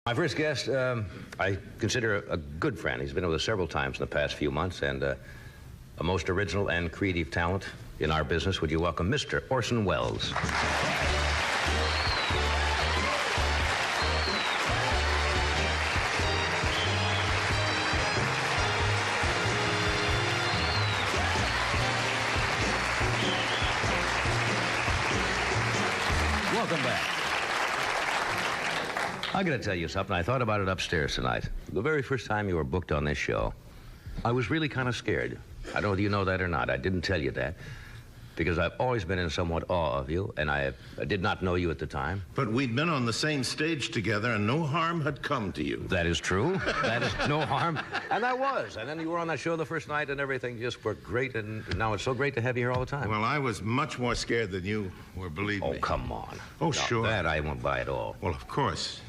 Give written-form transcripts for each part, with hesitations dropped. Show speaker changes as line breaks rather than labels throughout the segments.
My first guest, I consider a good friend. He's been with us several times in the past few months, and a most original and creative talent in our business. Would you welcome Mr. Orson Welles? Welcome back. I'm going to tell you something. I thought about it upstairs tonight. The very first time you were booked on this show, I was really kind of scared. I don't know whether you know that or not. I didn't tell you that because I've always been in somewhat awe of you, and I did not know you at the time.
But we'd been on the same stage together, and no harm had come to you.
That is true. That is no harm. And I was. And then you were on that show the first night, and everything just worked great, and now it's so great to have you here all the time.
Well, I was much more scared than you were, believe me.
Oh, come on.
Oh,
no,
sure.
That I won't buy at all.
Well, of course.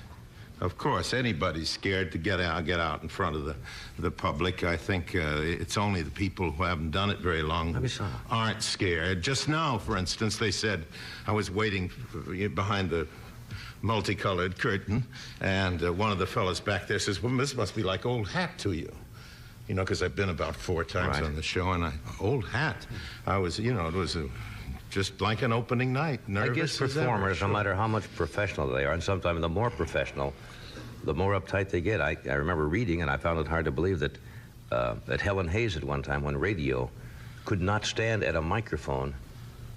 Of course, anybody's scared to get out in front of the public. I think it's only the people who haven't done it very long aren't scared. Just now, for instance, they said I was waiting behind the multicolored curtain, and one of the fellows back there says, "Well, this must be like old hat to you." You know, because I've been about 4 times on the show, and old hat. I was, it was just like an opening night. Nervous.
I guess performers, no matter how much professional they are, and sometimes the more professional, the more uptight they get. I remember reading, and I found it hard to believe that Helen Hayes at one time, when radio, could not stand at a microphone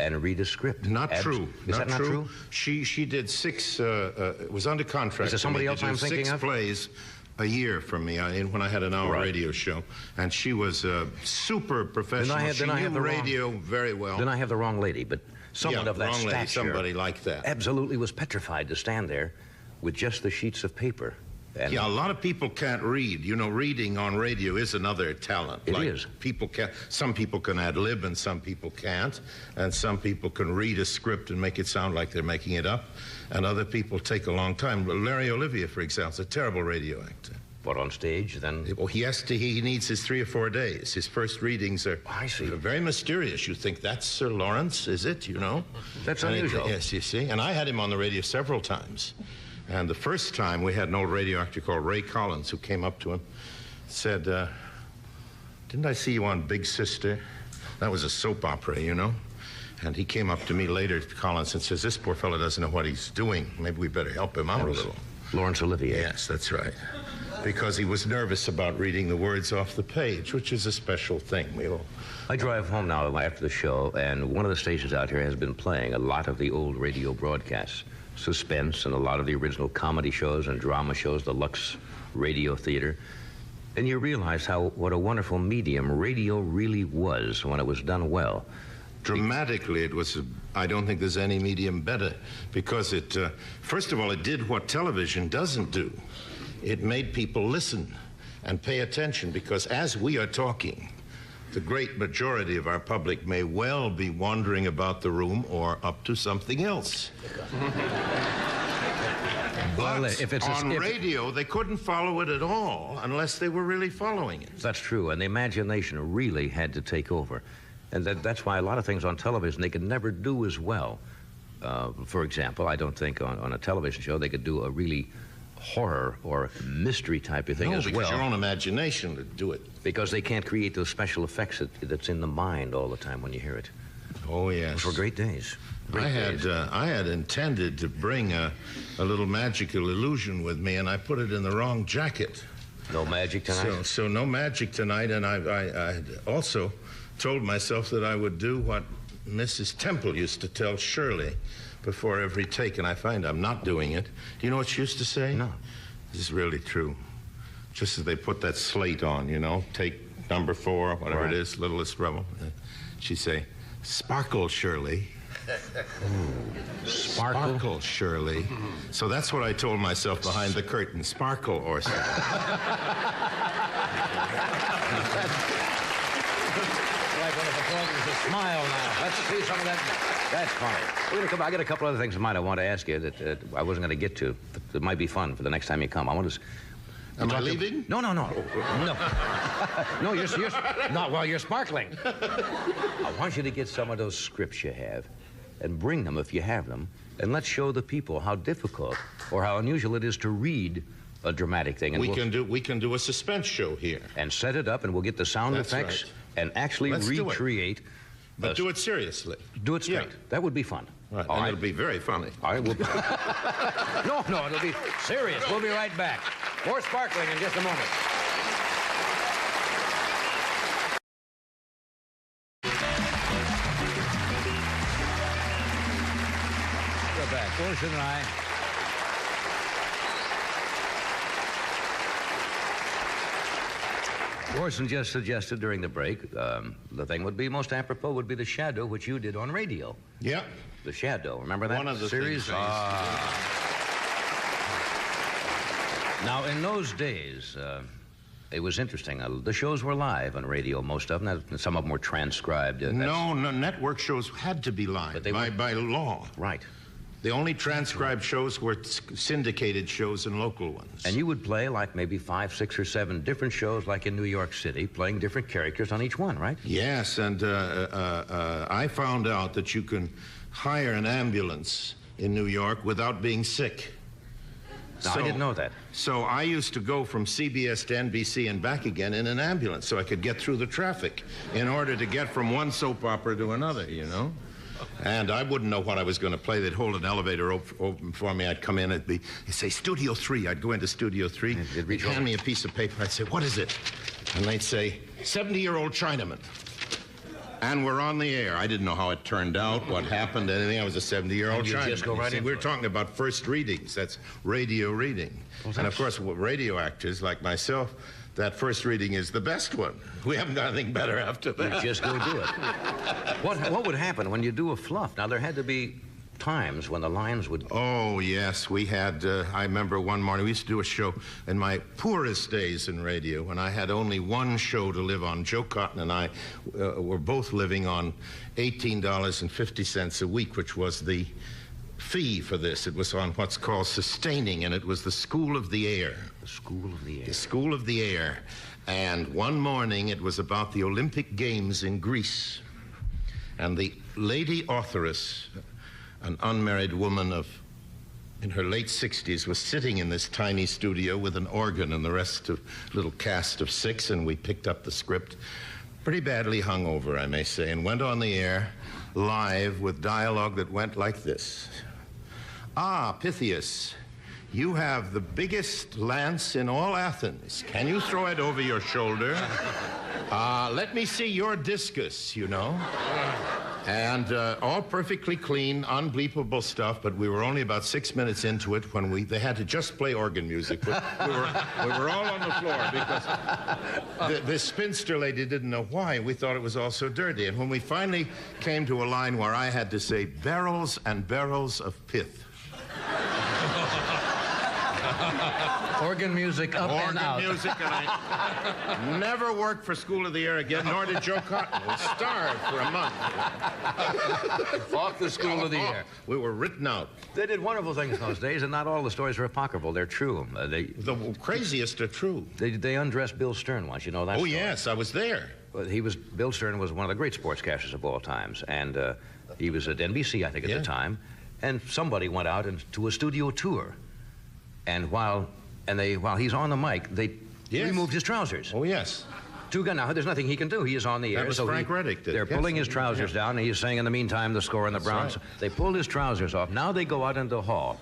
and read a script.
Not true.
Is that not true?
She did 6, it was under contract.
Is there somebody else I'm thinking of?
6 plays a year from me when I had an hour radio show, and she was super professional. She knew radio very well.
Then I have the wrong lady, but someone of that stature,
somebody like that,
absolutely was petrified to stand there with just the sheets of paper. And
yeah, a lot of people can't read. You know, reading on radio is another talent.
It is.
Some people can ad-lib and some people can't. And some people can read a script and make it sound like they're making it up. And other people take a long time. Larry Olivier, for example, is a terrible radio actor.
But on stage, then?
Well, he needs his 3 or 4 days. His first readings are very mysterious. You think, that's Sir Lawrence, is it, you know?
That's unusual.
Yes, you see. And I had him on the radio several times. And the first time, we had an old radio actor called Ray Collins who came up to him, said, "Didn't I see you on Big Sister?" That was a soap opera, you know. And he came up to me later, Collins, and says, "This poor fellow doesn't know what he's doing. Maybe we better help him out a little."
Laurence Olivier.
Yes, that's right. Because he was nervous about reading the words off the page, which is a special thing.
I drive home now after the show, and one of the stations out here has been playing a lot of the old radio broadcasts. Suspense and a lot of the original comedy shows and drama shows, the Lux Radio Theater. And you realize what a wonderful medium radio really was when it was done well.
Dramatically, it was, I don't think there's any medium better, because it, first of all, it did what television doesn't do. It made people listen and pay attention, because as we are talking, the great majority of our public may well be wandering about the room or up to something else. But on radio, they couldn't follow it at all unless they were really following it.
That's true, and the imagination really had to take over. And that's why a lot of things on television they could never do as well. For example, I don't think on a television show they could do a really horror or mystery type of thing as well.
No, because your own imagination would do it.
Because they can't create those special effects that's in the mind all the time when you hear it.
Oh, yes.
For great days.
I had intended to bring a little magical illusion with me, and I put it in the wrong jacket.
No magic tonight?
So no magic tonight, and I had also told myself that I would do what Mrs. Temple used to tell Shirley before every take, and I find I'm not doing it. Do you know what she used to say?
No.
This is really true. Just as they put that slate on, you know, take number 4, whatever it is, Littlest Rebel. She'd say, "Sparkle, Shirley."
Sparkle?
Sparkle, Shirley. So that's what I told myself behind the curtain. Sparkle, Orson.
Smile now. Let's see some of that. That's funny. I got a couple other things I want to ask you that I wasn't going to get to. That might be fun for the next time you come. I want to.
Am I leaving?
No. No, you're not while you're sparkling. I want you to get some of those scripts you have and bring them if you have them, and let's show the people how difficult or how unusual it is to read a dramatic thing. And
we can do a suspense show here.
And set it up, and we'll get the sound effects and actually recreate.
But do it seriously.
Do it straight. That would be fun.
Right. And it'll be very funny.
I will. No, it'll be serious. We'll be right back. More sparkling in just a moment. We're back. Orson and I. Orson just suggested during the break, the thing would be most apropos would be the Shadow, which you did on radio.
Yeah.
The Shadow. Remember that
One of the
series? Now, in those days, it was interesting. The shows were live on radio, most of them. Some of them were transcribed.
No, network shows had to be live by law.
Right.
The only transcribed shows were syndicated shows and local ones.
And you would play like maybe 5, 6, or 7 different shows, like in New York City, playing different characters on each one, right?
Yes, and I found out that you can hire an ambulance in New York without being sick.
Now, I didn't know that.
So I used to go from CBS to NBC and back again in an ambulance so I could get through the traffic in order to get from one soap opera to another, you know? And I wouldn't know what I was going to play. They'd hold an elevator open for me. I'd come in. They'd say, Studio 3. I'd go into Studio 3. They'd hand me a piece of paper. I'd say, what is it? And they'd say, 70-year-old Chinaman. And we're on the air. I didn't know how it turned out, what happened, anything. I was a 70-year-old Chinaman.
Just go right in.
We're talking about first readings. That's radio reading. Well, and, of course, radio actors like myself, that first reading is the best one. We haven't got anything better after that.
You just go do it. What would happen when you do a fluff? Now, there had to be times when the lines would...
Oh, yes. We had, I remember one morning, we used to do a show in my poorest days in radio when I had only one show to live on. Joe Cotton and I were both living on $18.50 a week, which was the fee for this. It was on what's called sustaining, and it was the School of the Air.
The School of the Air.
The School of the Air. And one morning it was about the Olympic Games in Greece. And the lady authoress, an unmarried woman in her late 60s, was sitting in this tiny studio with an organ and the rest of little cast of 6, and we picked up the script, pretty badly hungover, I may say, and went on the air live with dialogue that went like this. Ah, Pythias, you have the biggest lance in all Athens. Can you throw it over your shoulder? Let me see your discus, you know. And all perfectly clean, unbleepable stuff, but we were only about 6 minutes into it when they had to just play organ music. We were all on the floor because the spinster lady didn't know why. We thought it was all so dirty. And when we finally came to a line where I had to say, barrels and barrels of pith.
Organ music up and out.
Organ music, and I never worked for School of the Air again, nor did Joe Cotton. We starved for a month.
Off the School of the Air.
We were written out.
They did wonderful things in those days, and not all the stories are apocryphal. They're true.
The craziest are true.
They undressed Bill Stern once, you know that story?
Yes, I was there.
Well, Bill Stern was one of the great sportscasters of all times, and he was at NBC, I think, at the time, and somebody went out to a studio tour, and while he's on the mic, they removed his trousers.
Oh, yes.
Now, there's nothing he can do. He is on the air.
That was Frank Reddick.
They're pulling his trousers down, and he's saying, in the meantime, the score on the Browns. Right. They pulled his trousers off. Now they go out into the hall,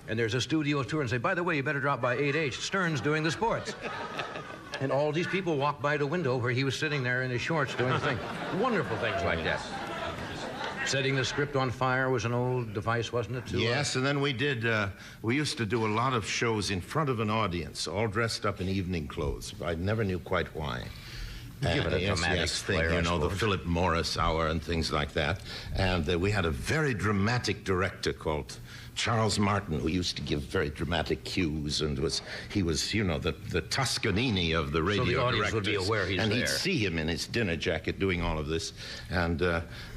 and there's a studio tour, and say, by the way, you better drop by 8H. Stern's doing the sports. And all these people walked by the window where he was sitting there in his shorts doing the thing. Wonderful things like that. Setting the script on fire was an old device, wasn't it?
Yes, and then we used to do a lot of shows in front of an audience, all dressed up in evening clothes. I never knew quite why.
Give it a dramatic
thing, you know, the Philip Morris hour and things like that. And we had a very dramatic director called Charles Martin, who used to give very dramatic cues, and he was, you know, the Toscanini of the radio directors.
So the audience would be aware he's there.
And he'd see him in his dinner jacket doing all of this. And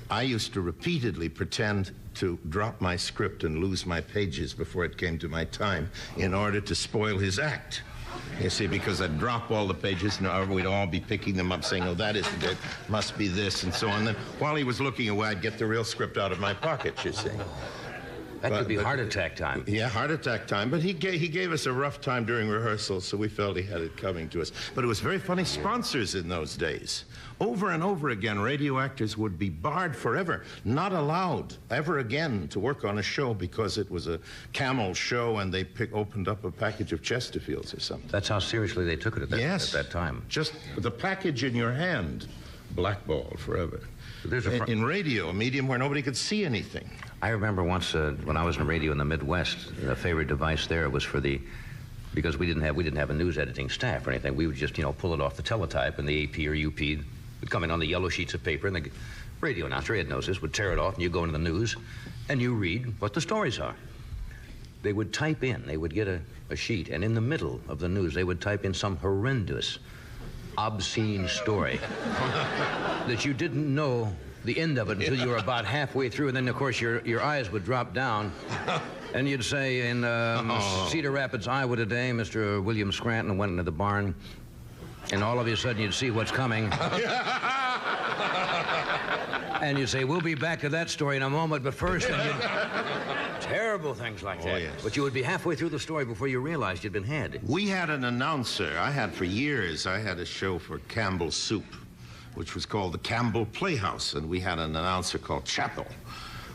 I used to repeatedly pretend to drop my script and lose my pages before it came to my time in order to spoil his act. You see, because I'd drop all the pages and we'd all be picking them up saying, oh, that isn't it, must be this, and so on. Then while he was looking away, I'd get the real script out of my pocket, you see.
That could be heart attack time.
Yeah, heart attack time. But he gave us a rough time during rehearsal, so we felt he had it coming to us. But it was very funny. Sponsors in those days. Over and over again, radio actors would be barred forever, not allowed ever again to work on a show because it was a Camel show and they opened up a package of Chesterfields or something.
That's how seriously they took it at that time.
Just the package in your hand, blackballed forever. In radio, a medium where nobody could see anything.
I remember once when I was in radio in the Midwest, the favorite device there was because we didn't have a news editing staff or anything. We would just, pull it off the teletype, and the AP or UP would come in on the yellow sheets of paper, and the radio announcer, Ed knows this, would tear it off, and you go into the news, and you read what the stories are. They would type in, they would get a sheet, and in the middle of the news, they would type in some horrendous, obscene story that you didn't know the end of it until you were about halfway through, and then, of course, your eyes would drop down, and you'd say, in Cedar Rapids, Iowa today, Mr. William Scranton went into the barn, and all of a sudden you'd see what's coming. And you'd say, we'll be back to that story in a moment, but first, terrible things like that.
Yes.
But you would be halfway through the story before you realized you'd been had.
We had an announcer, for years, I had a show for Campbell's Soup, which was called the Campbell Playhouse, and we had an announcer called Chappell.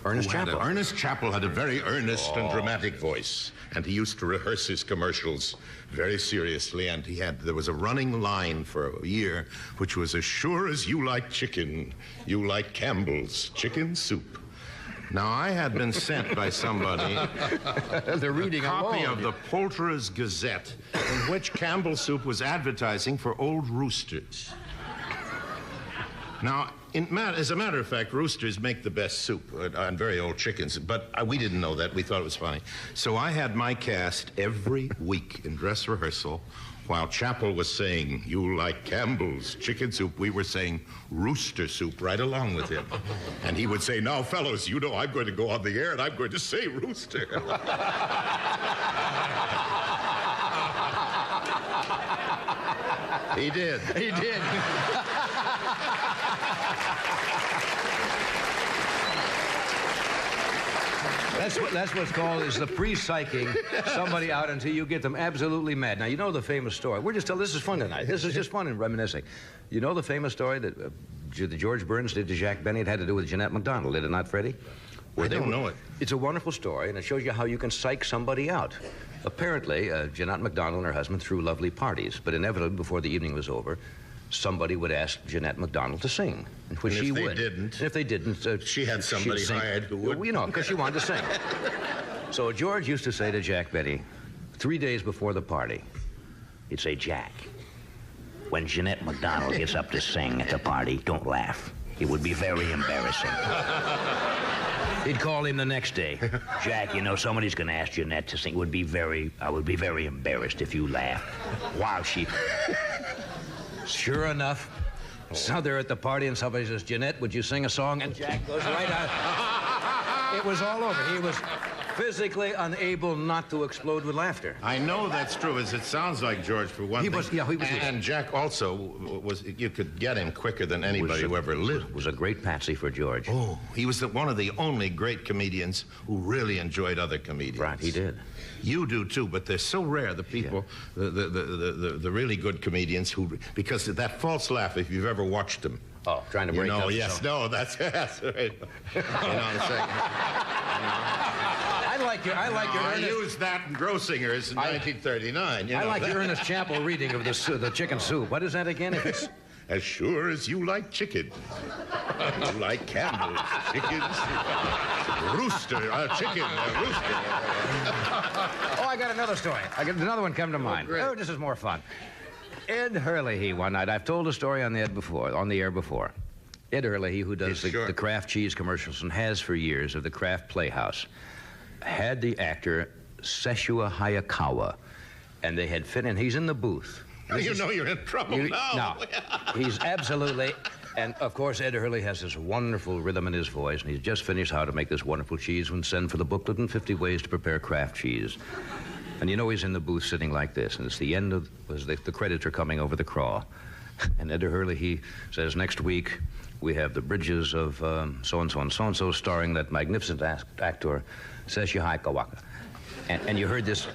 Ernest Chappell.
Ernest Chappell had a very earnest and dramatic voice, and he used to rehearse his commercials very seriously, and there was a running line for a year, which was, as sure as you like chicken, you like Campbell's chicken soup. Now, I had been sent by somebody
They're reading
a copy
along.
of the Poulterer's Gazette, in which Campbell's Soup was advertising for old roosters. Now, as a matter of fact, roosters make the best soup on very old chickens, but we didn't know that. We thought it was funny. So I had my cast every week in dress rehearsal. While Chappell was saying, you like Campbell's chicken soup, we were saying rooster soup right along with him. And he would say, now, fellows, I'm going to go on the air and I'm going to say rooster. He did.
He did. That's what's called is the pre-psyching somebody out until you get them absolutely mad. Now, you know the famous story. This is fun tonight. This is just fun and reminiscing. You know the famous story that George Burns did to Jack Benny? It had to do with Jeanette MacDonald, did it not, Freddie?
I don't know it.
It's a wonderful story, and it shows you how you can psych somebody out. Apparently, Jeanette MacDonald and her husband threw lovely parties, but inevitably, before the evening was over, somebody would ask Jeanette MacDonald to sing, which she would.
If they didn't, she had somebody hired who would.
Because she wanted to sing. So George used to say to Jack Benny, 3 days before the party, he'd say, Jack, when Jeanette MacDonald gets up to sing at the party, don't laugh. It would be very embarrassing. He'd call him the next day. Jack, somebody's going to ask Jeanette to sing. I would be very embarrassed if you laughed while she... Sure enough, so they're at the party and somebody says, Jeanette, would you sing a song? And Jack goes right out. It was all over. He was physically unable not to explode with laughter.
I know that's true, as it sounds like George for one thing.
He was.
And Jack also was, you could get him quicker than anybody who ever lived.
Was a great patsy for George.
Oh, he was one of the only great comedians who really enjoyed other comedians.
Right, he did.
You do too, but they're so rare, the people, the really good comedians because that false laugh, if you've ever watched them.
Oh, trying to break up.
Yes, no, that's right.
I like your
I used that in Grossingers in 1939.
I like your Ernest Chappell reading of the chicken soup. What is that again? It's
as sure as you like chicken, you like Campbell's chicken rooster, chicken rooster.
Oh, I got another story. I got another one come to mind. Oh, this is more fun. Ed Hurley, one night. I've told a story on the air before. Ed Hurley, who does the Kraft cheese commercials and has for years of the Kraft Playhouse, had the actor Seshua Hayakawa, and they had fit in. He's in the booth.
You're in trouble now.
No, he's absolutely... And, of course, Ed Hurley has this wonderful rhythm in his voice, and he's just finished How to Make This Wonderful Cheese and send for the booklet and 50 ways to prepare Kraft cheese. And he's in the booth sitting like this, and it's the end of... the credits are coming over the crawl. And Ed Hurley, he says, next week we have the bridges of so-and-so and so-and-so starring that magnificent actor, Seshihai Kawaka. And you heard this,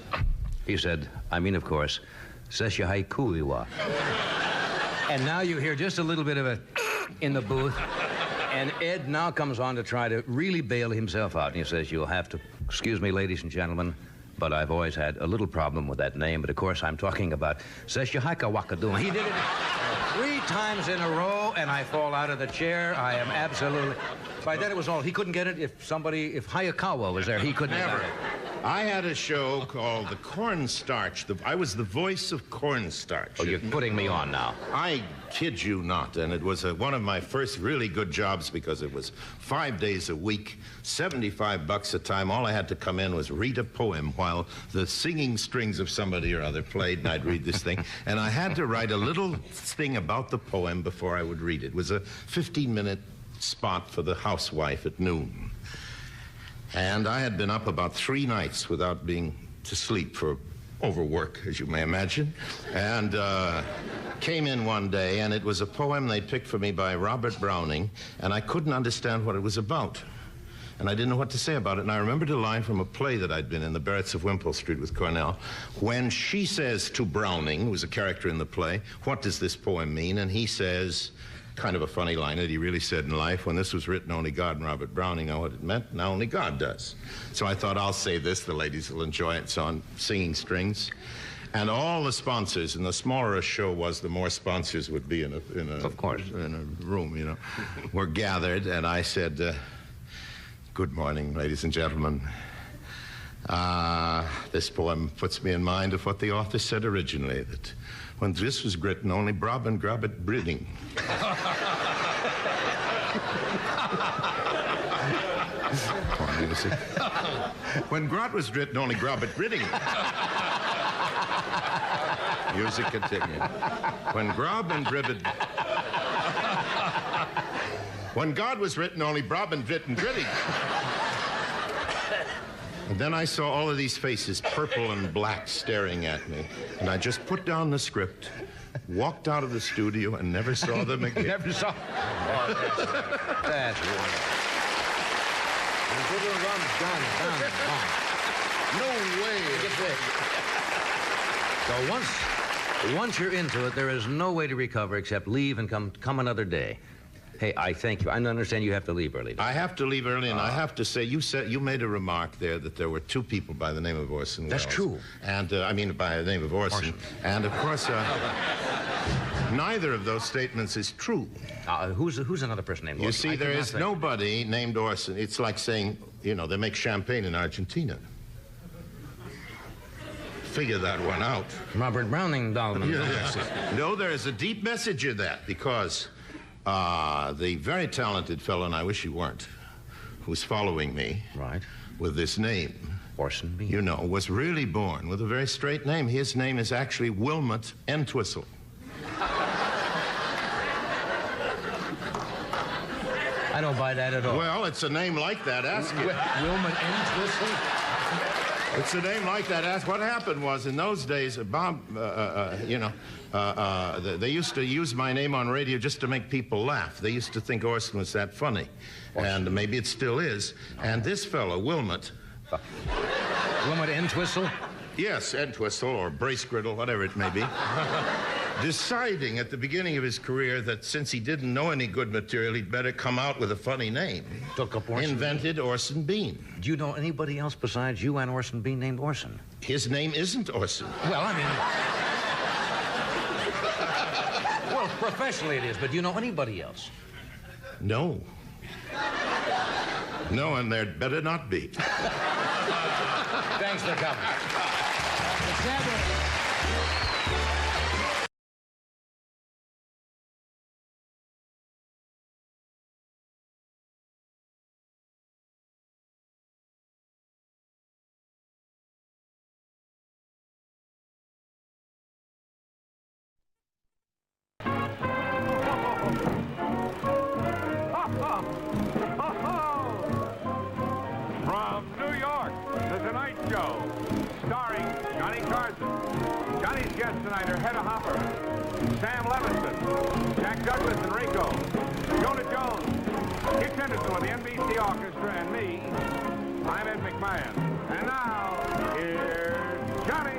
he said, I mean, of course, Seshihai Kuiwa. And now you hear just a little bit of it in the booth. And Ed now comes on to try to really bail himself out. And he says, you'll have to, excuse me, ladies and gentlemen, but I've always had a little problem with that name. But, of course, I'm talking about Seshihika Wakaduma. He did it 3 times in a row, and I fall out of the chair. I am absolutely... By then it was all... He couldn't get it if Hayakawa was there. He couldn't have got it.
I had a show called The Cornstarch. I was the voice of Cornstarch.
Oh, you're putting me on now.
I kid you not, and it was one of my first really good jobs because it was 5 days a week, $75 a time. All I had to come in was read a poem while the singing strings of somebody or other played, and I'd read this thing. And I had to write a little thing about the poem before I would read it. It was a 15-minute spot for the housewife at noon. And I had been up about 3 nights without being to sleep for overwork, as you may imagine. And came in one day, and it was a poem they picked for me by Robert Browning, and I couldn't understand what it was about. And I didn't know what to say about it. And I remembered a line from a play that I'd been in, The Barretts of Wimpole Street with Cornell, when she says to Browning, who was a character in the play, what does this poem mean? And he says... kind of a funny line that he really said in life. When this was written, only God and Robert Browning know what it meant. Now only God does. So I thought, I'll say this. The ladies will enjoy it. It's on singing strings. And all the sponsors, and the smaller a show was, the more sponsors would be in a
of course,
in a room, you know, were gathered. And I said, good morning, ladies and gentlemen. This poem puts me in mind of what the author said originally, that when this was written, only Brob and Grobbit breeding. When Grot was written, only Grobbit breeding. Music continued. When Grob and Gribbit... When God was written, only Brob and Grit and Gritting. And then I saw all of these faces, purple and black, staring at me. And I just put down the script, walked out of the studio, and never saw them again.
Never saw... Oh, that's wonderful.
No way.
So once you're into it, there is no way to recover except leave and come another day. Hey, I thank you. I understand you have to leave early.
I have to leave early, and I have to say, you made a remark there that there were 2 people by the name of Orson Welles.
That's true.
And, I mean, by the name of Orson. And, of course, neither of those statements is true.
Who's another person named Orson?
You see, there is nobody named Orson. It's like saying, you know, they make champagne in Argentina. Figure that one out.
Robert Browning, Dahlman.
Yes. No, there is a deep message in that, because... the very talented fellow, and I wish you weren't, who's following me with this name,
Orson Bean,
you know, was really born with a very straight name. His name is actually Wilmot Entwistle.
I don't buy that at all.
Well, it's a name like that. Ask it.
Wilmot Entwistle?
It's a name like that. Ask. What happened was, in those days, Bob, you know, they used to use my name on radio just to make people laugh. They used to think Orson was that funny. Orson. And maybe it still is. And this fellow, Wilmot...
Wilmot Entwistle?
Yes, Entwistle or Brace-Griddle, whatever it may be. Deciding at the beginning of his career that since he didn't know any good material, he'd better come out with a funny name.
Took up Orson.
Invented Orson Bean.
Do you know anybody else besides you and Orson Bean named Orson?
His name isn't Orson.
Well, I mean... well, professionally it is, but do you know anybody else?
No. No, and there'd better not be.
Thanks for coming.
From New York, The Tonight Show, starring Johnny Carson, guests tonight are Hedda Hopper, Sam Levinson, Jack Douglas and Rico, Jonah Jones, Kit Henderson with the NBC Orchestra, and me. I'm Ed McMahon. And now, here's Johnny.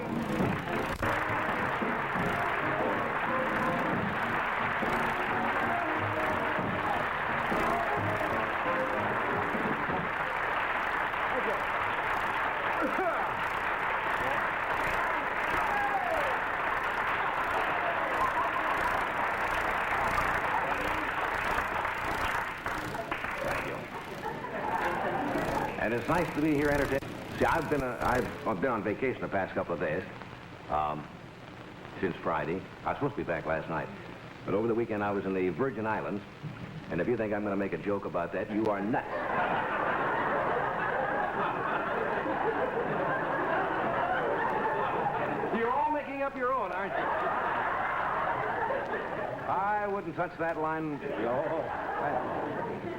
And it's nice to be here entertaining. See, I've been on vacation the past couple of days, since Friday. I was supposed to be back last night. But over the weekend, I was in the Virgin Islands. And if you think I'm going to make a joke about that, you are nuts. You're all making up your own, aren't you? I wouldn't touch that line.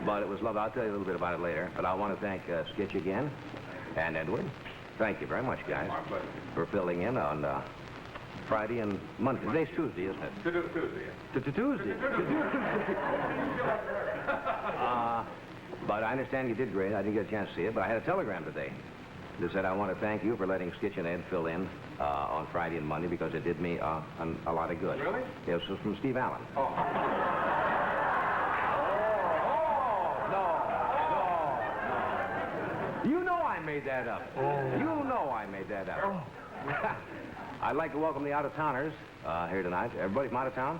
But it was love. I'll tell you a little bit about it later. But I want to thank Skitch again and Edward. Thank you very much, guys, for filling in on Friday and Monday. Today's Tuesday, isn't it? Tuesday. But I understand you did great. I didn't get a chance to see it, but I had a telegram today that said, I want to thank you for letting Skitch and Ed fill in on Friday and Monday because it did me a lot of good.
Really?
Yes, it was from Steve Allen.
Oh.
You know I made that up. You know I made that up. I'd like to welcome the out-of-towners here tonight. Everybody from out of town?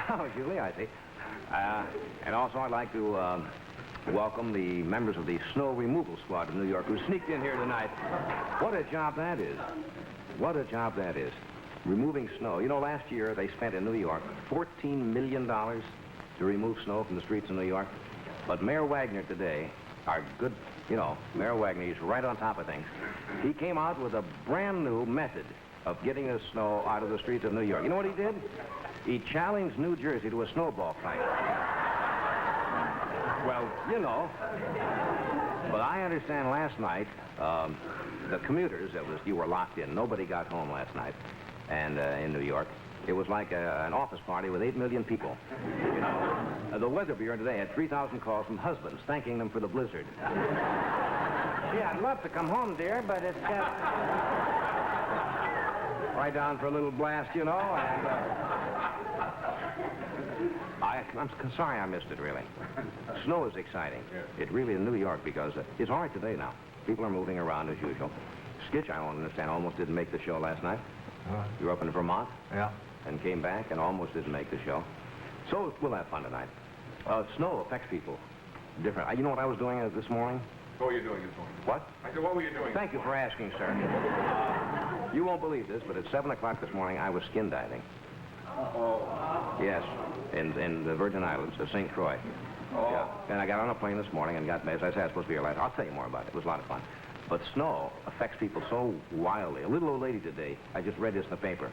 Oh, Julie, I see. And also I'd like to welcome the members of the snow removal squad of New York who sneaked in here tonight. What a job that is. What a job that is. Removing snow. You know, last year they spent in New York $14 million to remove snow from the streets of New York. But Mayor Wagner today, our good, Mayor Wagner, he's right on top of things. He came out with a brand new method of getting the snow out of the streets of New York. You know what he did? He challenged New Jersey to a snowball fight. Well, But I understand last night, the commuters, you were locked in. Nobody got home last night. And in New York, it was like an office party with 8 million people. The Weather Bureau today had 3,000 calls from husbands thanking them for the blizzard. Gee, I'd love to come home, dear, but it's right down for a little blast, and I'm sorry I missed it, really. Snow is exciting. It really in New York because it's all right today now. People are moving around as usual. Skitch, I don't understand, almost didn't make the show last night. You were up in Vermont?
Yeah.
And came back and almost didn't make the show. So we'll have fun tonight. Snow affects people different. You know what I was doing this morning?
What were you doing this morning?
What?
I said, what were you doing?
Thank you for asking, sir. You won't believe this, but at 7 o'clock this morning, I was skin diving.
Oh.
Yes, in the Virgin Islands, St. Croix.
Oh.
Yeah. And I got on a plane this morning and got, as I said, I was supposed to be here last. I'll tell you more about it. It was a lot of fun. But snow affects people so wildly. A little old lady today, I just read this in the paper.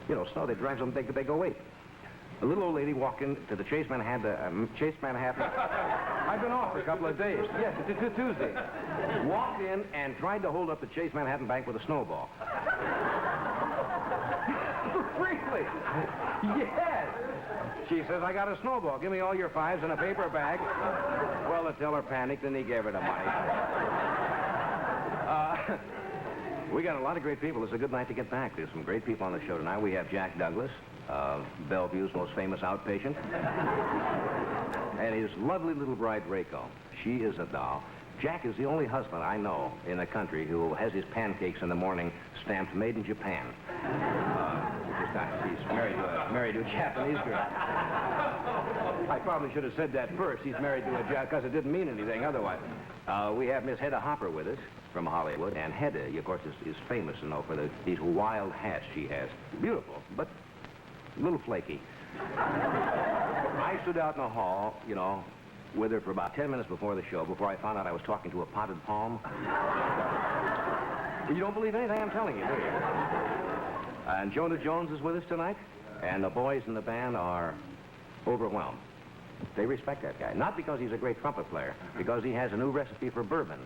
Snow, they drive them, they go, wait. A little old lady walked into the Chase Manhattan. I've been off for a couple of days. Yes, it's Tuesday. Walked in and tried to hold up the Chase Manhattan Bank with a snowball. Really? Yes. She says, I got a snowball. Give me all your fives in a paper bag. Well, the teller panicked and he gave her the money. We got a lot of great people. It's a good night to get back. There's some great people on the show tonight. We have Jack Douglas, Bellevue's most famous outpatient, and his lovely little bride, Rico. She is a doll. Jack is the only husband I know in the country who has his pancakes in the morning stamped made in Japan. He's married to a Japanese girl. I probably should have said that first. He's married to a Japanese, because it didn't mean anything otherwise. We have Miss Hedda Hopper with us from Hollywood, and Hedda, of course, is famous, for these wild hats she has. Beautiful, but a little flaky. I stood out in the hall, with her for about 10 minutes before the show, before I found out I was talking to a potted palm. You don't believe anything I'm telling you, do you? And Jonah Jones is with us tonight, and the boys in the band are overwhelmed. They respect that guy. Not because he's a great trumpet player, because he has a new recipe for bourbon.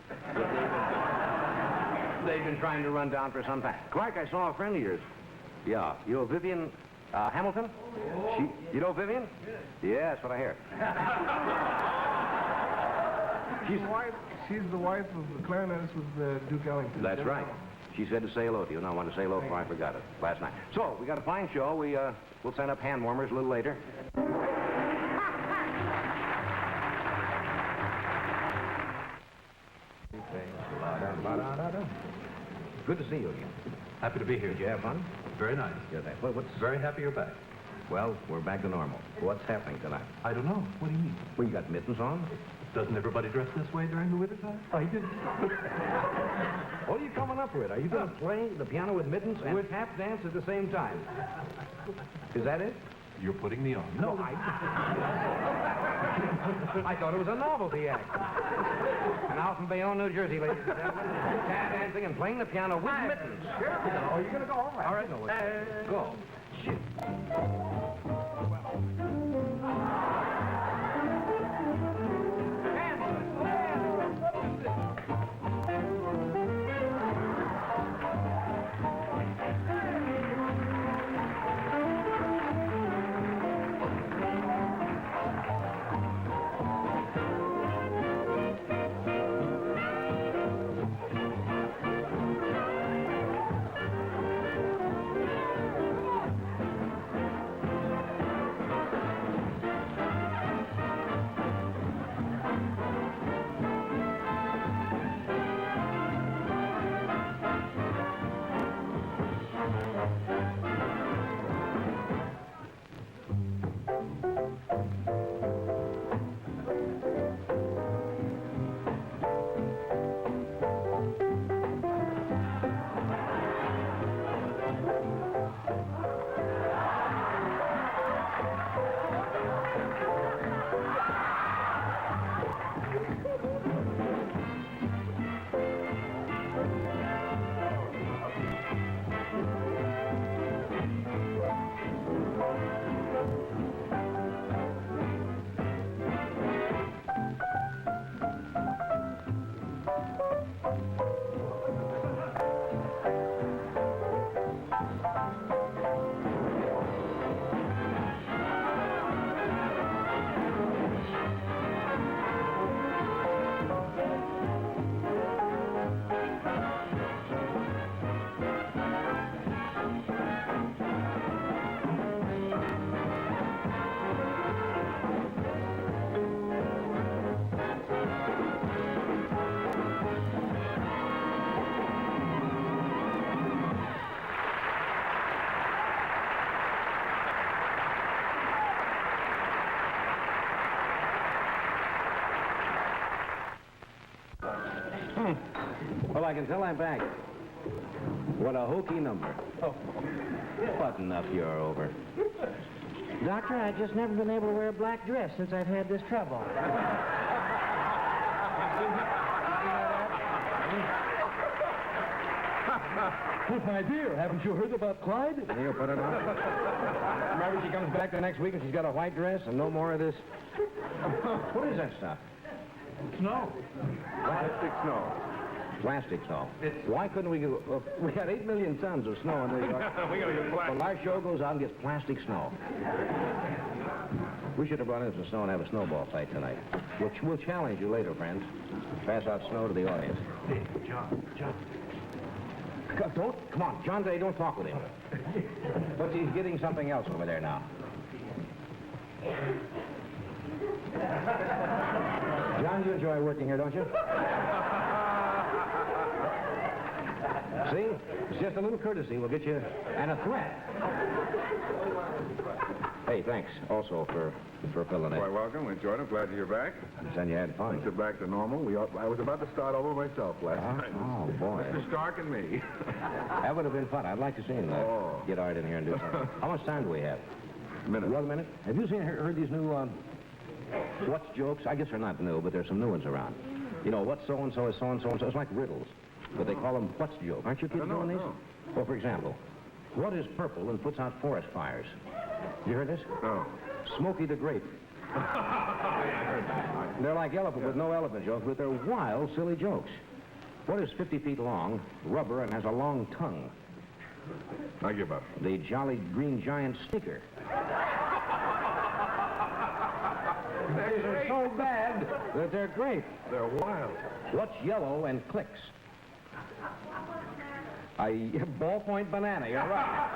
they've been trying to run down for some time. Clark, I saw a friend of yours. Yeah. You know Vivian Hamilton? You know Vivian? Yeah, that's what I hear.
She's the wife of the clarinetist with Duke Ellington.
That's right. She said to say hello to you, and I wanted to say hello before I forgot it last night. So, we got a fine show. We'll send up hand warmers a little later. Good to see you again.
Happy to be here.
Did you have fun?
Very nice.
Good. What's...
Very happy you're back.
Well, we're back to normal. What's happening tonight?
I don't know. What do you mean?
Well, you got mittens on?
Doesn't everybody dress this way during the winter time? I do.
What are you coming up with? Are you going to play the piano with mittens and tap dance at the same time? Is that it?
You're putting me on.
No, I thought it was a novelty act. And out from Bayonne, New Jersey, ladies and gentlemen, tap dancing and playing the piano with mittens.
Oh, you're going to go? All right.
All right, no, go. Shit. Well, I can tell I'm back. What a hokey number. Oh. Button up, you're over.
Doctor, I've just never been able to wear a black dress since I've had this trouble.
My dear, haven't you heard about Clyde?
He'll put it on. Remember, she comes back the next week and she's got a white dress and no more of this. What is that stuff?
Snow.
Plastic snow. Plastic snow. Why couldn't we go... we got 8 million tons of snow in New York.
We gotta get plastic.
Well, our show goes out and gets plastic snow. We should have brought in some snow and have a snowball fight tonight. We'll challenge you later, friends. Pass out snow to the audience.
Hey, John.
Come on, John Day, don't talk with him. But he's getting something else over there now. John, you enjoy working here, don't you? See? It's just a little courtesy. We'll get you... And a threat. Hey, thanks also for filling in.
Quite welcome. We enjoyed it. Glad you're back.
Understand you had fun.
Things are back to normal. I was about to start over myself last night.
Oh, boy.
Mr. Stark and me.
That would have been fun. I'd like to see him get Art in here and do something. How much time do we have?
A minute.
Another minute? Have you heard these new, what's jokes? I guess they're not new, but there's some new ones around. You know, what so-and-so is so-and-so and so. It's like riddles. But they call them what's joke. Aren't you kids doing these?
No.
Well, for example, what is purple and puts out forest fires? You heard this?
No.
Smokey the Grape. They're like elephant with no elephant jokes, but they're wild, silly jokes. What is 50 feet long, rubber, and has a long tongue?
I give up.
The Jolly Green Giant sneaker. These are so bad that they're great.
They're wild.
What's yellow and clicks? A ballpoint banana, you're right.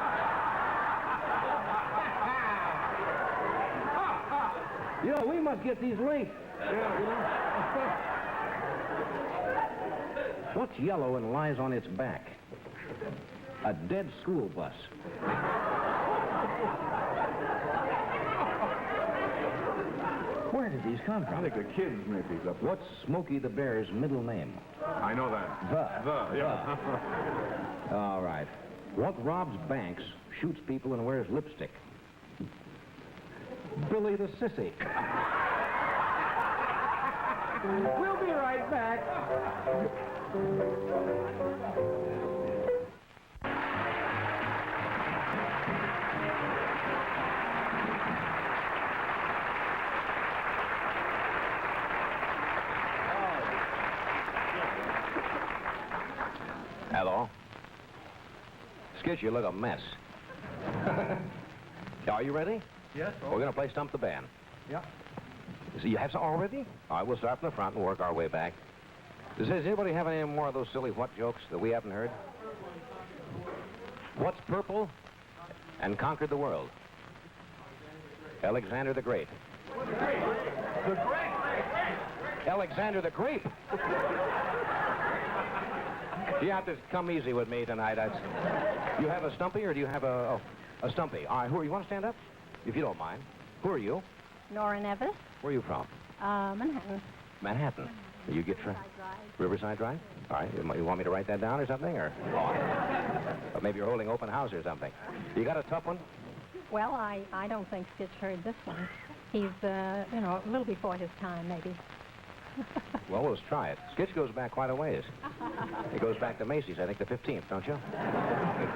Yo, we must get these late. What's yellow and lies on its back? A dead school bus. Where did these come from?
I think the kids made these up.
What's Smokey the Bear's middle name?
I know that. Yeah.
All right. What robs banks, shoots people, and wears lipstick? Billy the Sissy. We'll be right back. Hello. Skitch, you look a mess. Are you ready?
Yes.
We're going to play Stump the Band.
Yeah.
So you have some already? All right, we'll start from the front and work our way back. Does anybody have any more of those silly what jokes that we haven't heard? What's purple and conquered the world? Alexander the Great.
The great.
Alexander the Grape. You have to come easy with me tonight. You have a Stumpy or do you have a Stumpy? All right, you want to stand up? If you don't mind. Who are you?
Nora Nevis,
Where are you from?
Manhattan.
Manhattan. You get Riverside Drive? All right. You want me to write that down or something? Or maybe you're holding open house or something. You got a tough one?
Well, I don't think Skitch heard this one. He's, a little before his time, maybe.
Well, let's try it. Skitch goes back quite a ways. It goes back to Macy's, I think, the 15th, don't you?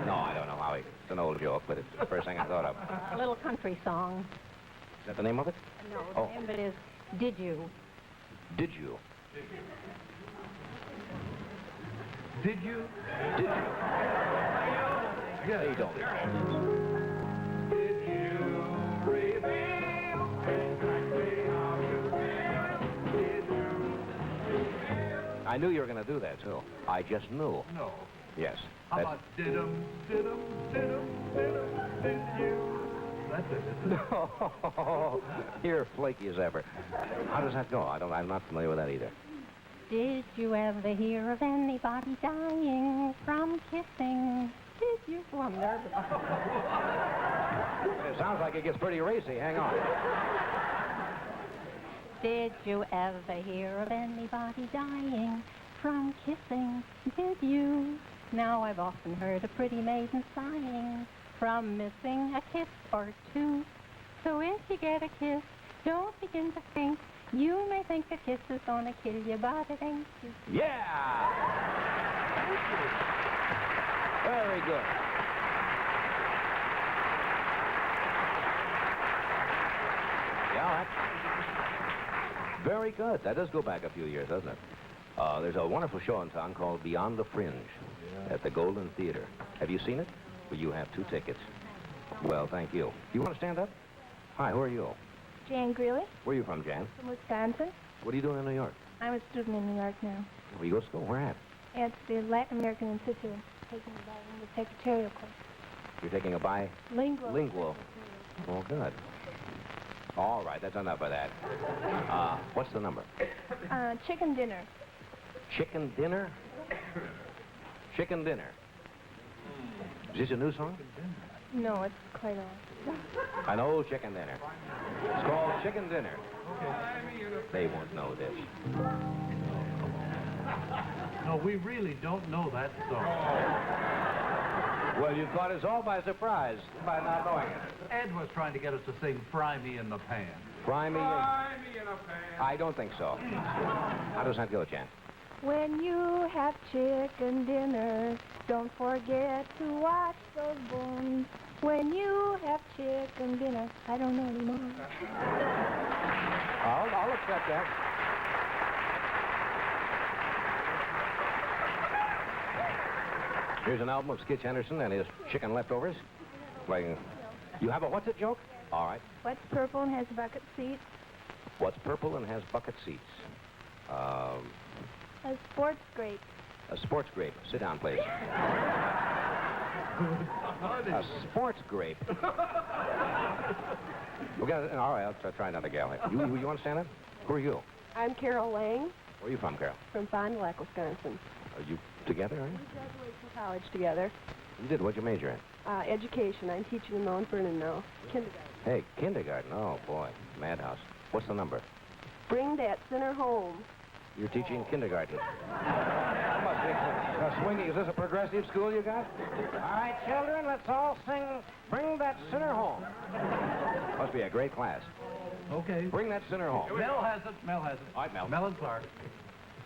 No, I don't know how. It's an old joke, but it's the first thing I thought of.
A little country song.
Is that the name of it?
No, the name of it is Did You?
Did you?
Did you?
Did you?
Yeah.
Hey, don't.
Did you reveal exactly how you feel? Did you?
I knew you were going to do that, too. I just knew.
No.
Yes.
How about did you? That's it.
No. You're flaky as ever. How does that go? I'm not familiar with that either.
Did you ever hear of anybody dying from kissing? Did you? Oh, I'm nervous.
It sounds like it gets pretty racy. Hang on.
Did you ever hear of anybody dying from kissing? Did you? Now I've often heard a pretty maiden sighing from missing a kiss or two. So if you get a kiss, don't begin to think. You may think a kiss is gonna kill you, but it ain't.
Yeah! Very good. Yeah, that's very good. That does go back a few years, doesn't it? There's a wonderful show in town called Beyond the Fringe at the Golden Theater. Have you seen it? Well, you have 2 tickets. Well, thank you. You want to stand up? Hi, who are you?
Jan Greeley
Where are you from, Jan?
from Wisconsin.
What are you doing in New York?
I'm a student in New York now.
Where you go to school? Where at?
At the Latin American Institute, taking the secretarial course.
You're taking a
Lingual.
Lingual. Oh, good. All right, that's enough of that. What's the number?
Chicken dinner.
Chicken dinner? Chicken dinner. Is this a new song?
No, it's quite old.
An old chicken dinner. It's called Chicken Dinner. They won't know this.
No, we really don't know that song.
Well, you caught us all by surprise by not knowing it.
Ed was trying to get us to sing Fry Me in the Pan.
Fry me in a pan. I don't think so. How does that go, Jan?
When you have chicken dinner, don't forget to wash those bones. When you have chicken dinner, I don't know anymore.
I'll accept that. Here's an album of Skitch Henderson and his chicken leftovers. Playing. You have a what's it joke? All right.
What's purple and has bucket seats?
What's purple and has bucket seats?
A sports grape.
A sports grape. Sit down, please. A sports grape. We got it. All right, I'll try another gal here. You understand that? Who are you?
I'm Carol Lang
Where are you from, Carol?
from Fond du Lac, Wisconsin.
Are you together, are you?
We graduated from college together.
You did. What'd you major in?
Education. I'm teaching in Mount Vernon now. Kindergarten.
Hey, kindergarten. Oh, boy. Madhouse. What's the number?
Bring that sinner home.
You're teaching kindergarten. Must be a swinging. Is this a progressive school you got? All right, children, let's all sing Bring That Sinner Home. Must be a great class.
Okay.
Bring That Sinner Home.
Mel has it. Mel has it.
All right, Mel.
Mel and Clark.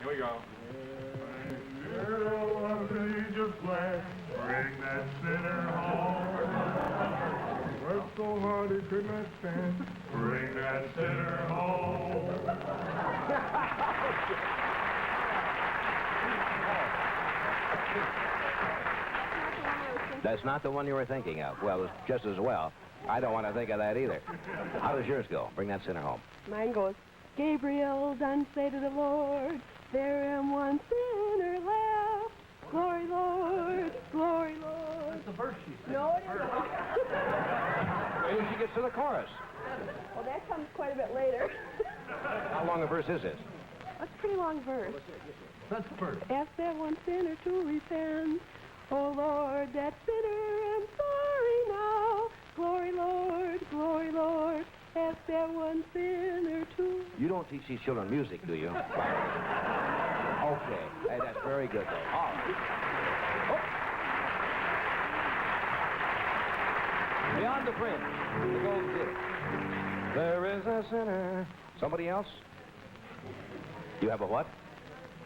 Here we go.
Bring that sinner home. Worked so hard he could not stand. Bring that sinner home.
That's not the one you were thinking of. Well, it's just as well. I don't want to think of that either. How does yours go? Bring That Sinner Home.
Mine goes, Gabriel done say to the Lord, there am one sinner left. Glory, Lord, glory, Lord.
That's the verse she said.
No, it isn't.
Wait till she gets to the chorus.
Well, that comes quite a bit later.
How long a verse is this?
That's a pretty long verse.
That's the verse.
Ask that one sinner to repent. Oh, Lord, that sinner am sorry now. Glory, Lord, ask that one sinner to...
You don't teach these children music, do you? Okay. Hey, that's very good, though. All right. Oh. Beyond the Fringe, the Golden Theater. There is a sinner. Somebody else? You have a what?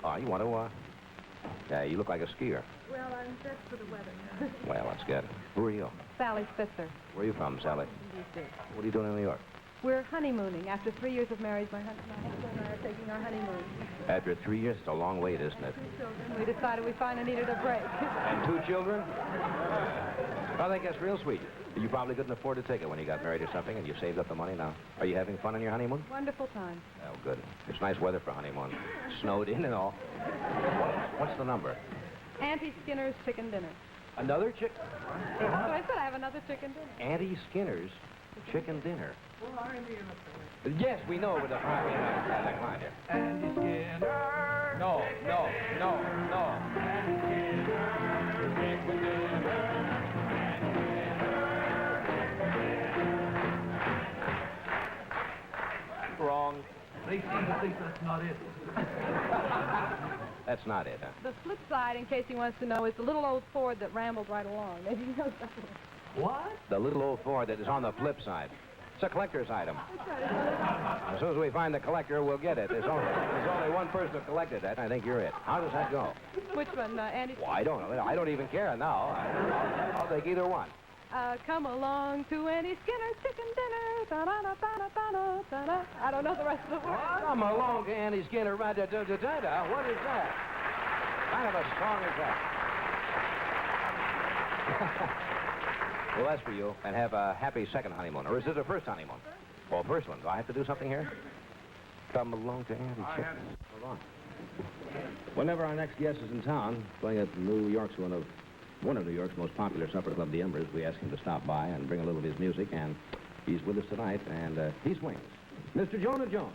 Oh, you want to, Yeah, you look like a skier.
Well, I'm dressed for the weather.
Well, that's good. Who are you?
Sally Spitzer,
Where are you from, Sally?
D.C.
What are you doing in New York?
We're honeymooning. After 3 years of marriage, my husband and I are taking our honeymoon.
After 3 years, it's a long wait, isn't it?
We decided we finally needed a break.
And 2 children? I think that's real sweet. You probably couldn't afford to take it when you got married or something, and you saved up the money now. Are you having fun on your honeymoon?
Wonderful time.
Oh, good. It's nice weather for honeymoon. Snowed in and all. What's the number?
Auntie Skinner's chicken dinner.
Another chick?
So I said I have another chicken dinner.
Auntie Skinner's chicken dinner. Yes, we know with the line here.
Auntie Skinner.
No. Wrong.
They seem to think that's not it.
That's not it, huh?
The flip side, in case he wants to know, is the little old Ford that rambled right along. Maybe he knows that one.
What?
The little old Ford that is on the flip side. It's a collector's item. As soon as we find the collector, we'll get it. There's only one person who collected that, and I think you're it. How does that go?
Which one, Auntie?
Well, I don't know. I don't even care now. I'll take either one.
Come along to Auntie Skinner's chicken dinner. Da-da-da-da-da-da-da-da. I don't know the rest of the words.
Come along to Auntie Skinner. What is that? Kind of a song is that? Well, that's for you. And have a happy second honeymoon. Or is this a first honeymoon? Well, first one. Do I have to do something here? Come along to Auntie Skinner. Hold on. Whenever our next guest is in town, playing at New York's one of New York's most popular supper club, the Embers, we ask him to stop by and bring a little of his music, and he's with us tonight, and he swings. Mr. Jonah Jones.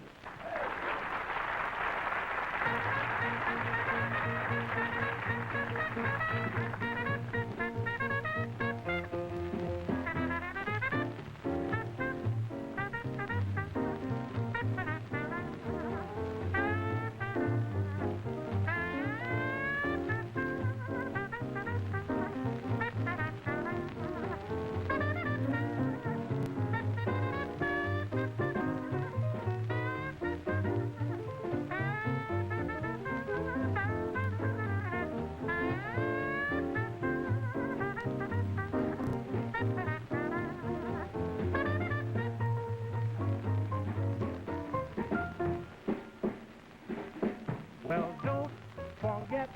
Well, don't forget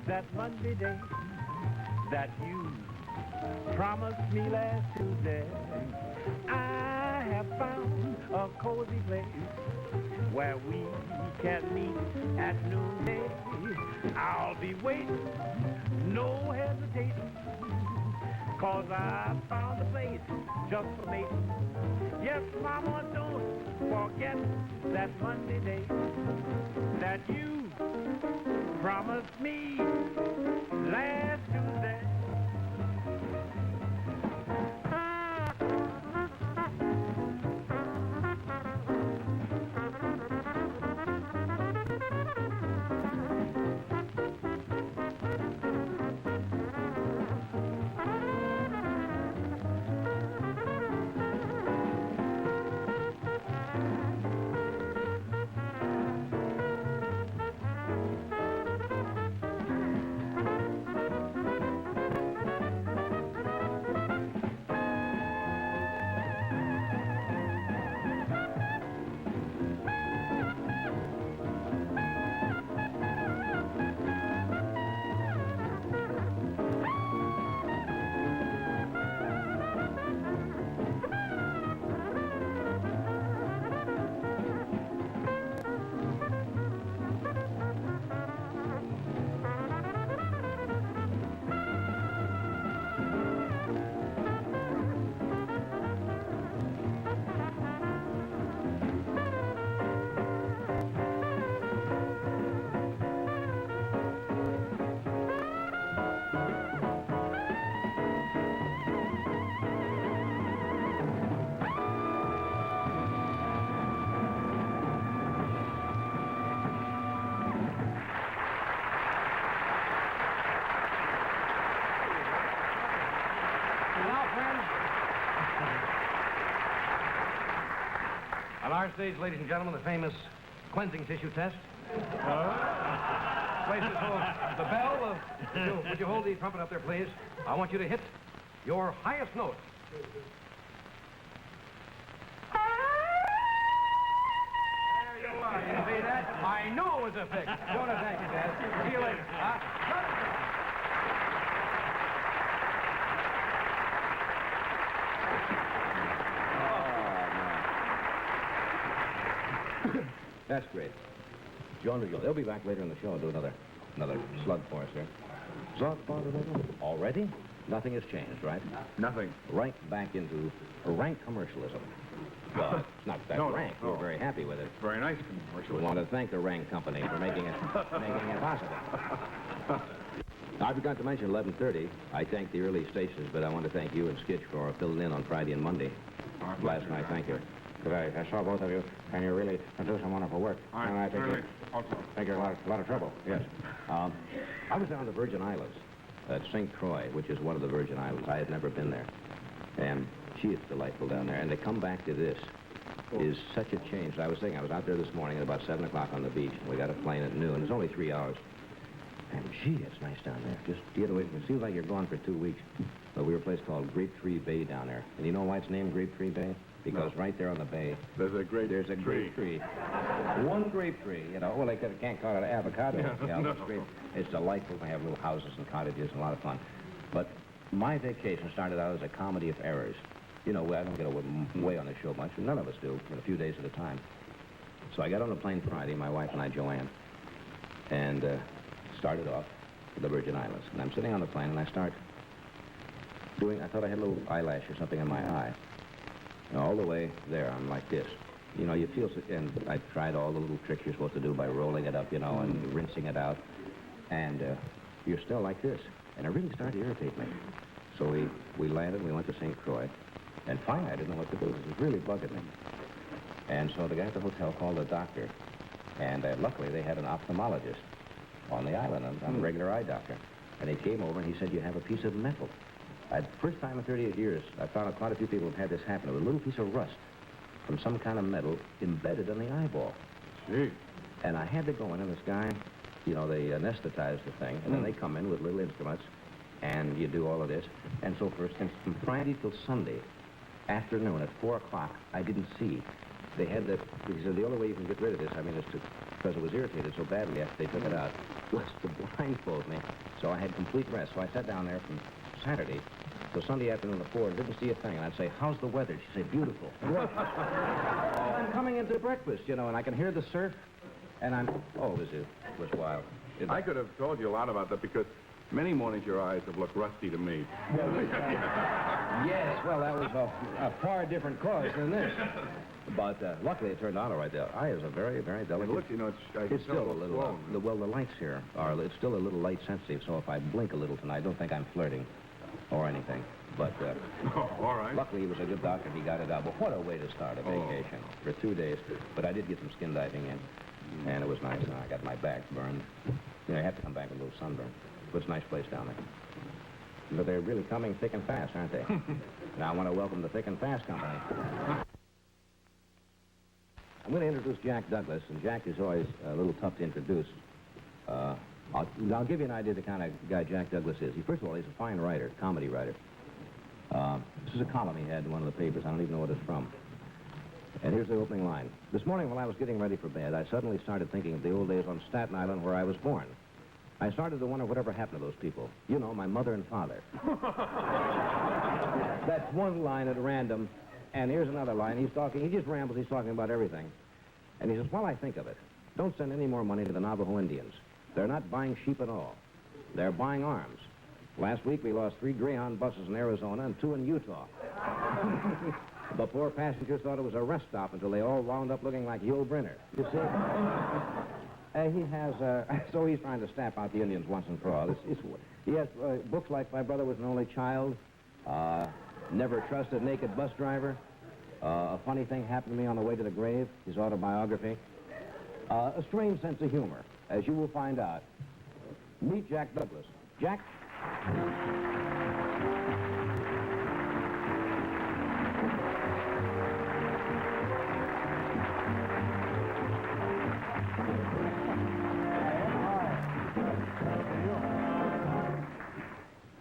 that Monday day that you promised me last Tuesday. I have found a cozy place where we can meet at noonday. I'll be waiting, no hesitating, 'cause I found a place just for mating. Yes, Mama, don't forget that Monday day that you promised me last Tuesday.
On our stage, ladies and gentlemen, the famous cleansing tissue test. Places hold the bell. Would you hold the trumpet up there, please? I want you to hit your highest note. There you are. You see that? I knew it was a fix. Don't thank you, Dad. See you later. That's great. John, they'll be back later in the show and do another slug for us here. Already? Nothing has changed, right?
Nothing.
Right back into rank commercialism. Well, it's not that rank.
No.
We're very happy with it.
Very nice
We
commercialism.
want to thank the Rank Company for making it possible. I forgot to mention 11:30. I thank the early stations, but I want to thank you and Skitch for filling in on Friday and Monday. Last night, thank you. Because I saw both of you, and you really do some wonderful work. And I think you're a lot of trouble, yes. I was down the Virgin Islands at St. Croix, which is one of the Virgin Islands. I had never been there. And she is delightful down there. And to come back to this is such a change. I was out there this morning at about 7 o'clock on the beach, and we got a plane at noon. It's only 3 hours. And gee, it's nice down there. Just get away from it. Seems like you're gone for 2 weeks. But we were a place called Grapetree Bay down there. And you know why it's named Grapetree Bay? Because right there on the bay, there's a grape tree. One grape tree, you know. Well, they can't call it an avocado. It's delightful. They have little houses and cottages and a lot of fun. But my vacation started out as a comedy of errors. You know, I don't get away on the show much, and none of us do, for a few days at a time. So I got on the plane Friday, my wife and I, Joanne, and started off to the Virgin Islands. And I'm sitting on the plane, and I thought I had a little eyelash or something in my eye. And all the way there, I'm like this. You know, you feel, and I tried all the little tricks you're supposed to do by rolling it up, you know, and rinsing it out. And you're still like this. And it really started to irritate me. So we landed, we went to St. Croix. And finally, I didn't know what to do. It was really bugging me. And so the guy at the hotel called a doctor. And luckily, they had an ophthalmologist on the island, a regular eye doctor. And he came over and he said, you have a piece of metal. First time in 38 years, I found out quite a few people have had this happen. It was a little piece of rust from some kind of metal embedded in the eyeball.
Gee.
And I had to go in, and this guy, you know, they anesthetize the thing, and then they come in with little instruments, and you do all of this. And so for instance, from Friday till Sunday afternoon at 4 o'clock, I didn't see. They had he said, the only way you can get rid of this, I mean, is because it was irritated so badly after they took it out, was to blindfold me. So I had complete rest. So I sat down there from Saturday till Sunday afternoon at 4 and didn't see a thing. And I'd say, how's the weather? She'd say, beautiful. I'm coming into breakfast, you know, and I can hear the surf. And oh, it was wild.
I could have told you a lot about that because many mornings your eyes have looked rusty to me.
Yes, well, that was a far different cause than this. But luckily it turned out all right. The eye is a very, very delicate...
Look, you know,
it's still a little... well, the lights here are... It's still a little light sensitive, so if I blink a little tonight, I don't think I'm flirting or anything. But
all right.
Luckily he was a good doctor. He got it out. But what a way to start a vacation for 2 days. But I did get some skin diving in, and it was nice. And I got my back burned. You know, I have to come back with a little sunburn. But it's a nice place down there. But they're really coming thick and fast, aren't they? Now I want to welcome the Thick and Fast Company. I'm going to introduce Jack Douglas, and Jack is always a little tough to introduce. I'll give you an idea of the kind of guy Jack Douglas is. First of all, he's a fine writer, comedy writer. This is a column he had in one of the papers. I don't even know what it's from. And here's the opening line. This morning while I was getting ready for bed, I suddenly started thinking of the old days on Staten Island where I was born. I started to wonder whatever happened to those people. You know, my mother and father. That's one line at random. And here's another line. He's talking, he just rambles, he's talking about everything. And he says, while I think of it, don't send any more money to the Navajo Indians. They're not buying sheep at all. They're buying arms. Last week we lost 3 Greyhound buses in Arizona and 2 in Utah. The poor passengers thought it was a rest stop until they all wound up looking like Yul Brynner. You see? He has, so he's trying to stamp out the Indians once and for all. He has books like My Brother Was an Only Child, Never Trust a Naked Bus Driver, A Funny Thing Happened to Me on the Way to the Grave, his autobiography, a strange sense of humor, as you will find out. Meet Jack Douglas. Jack?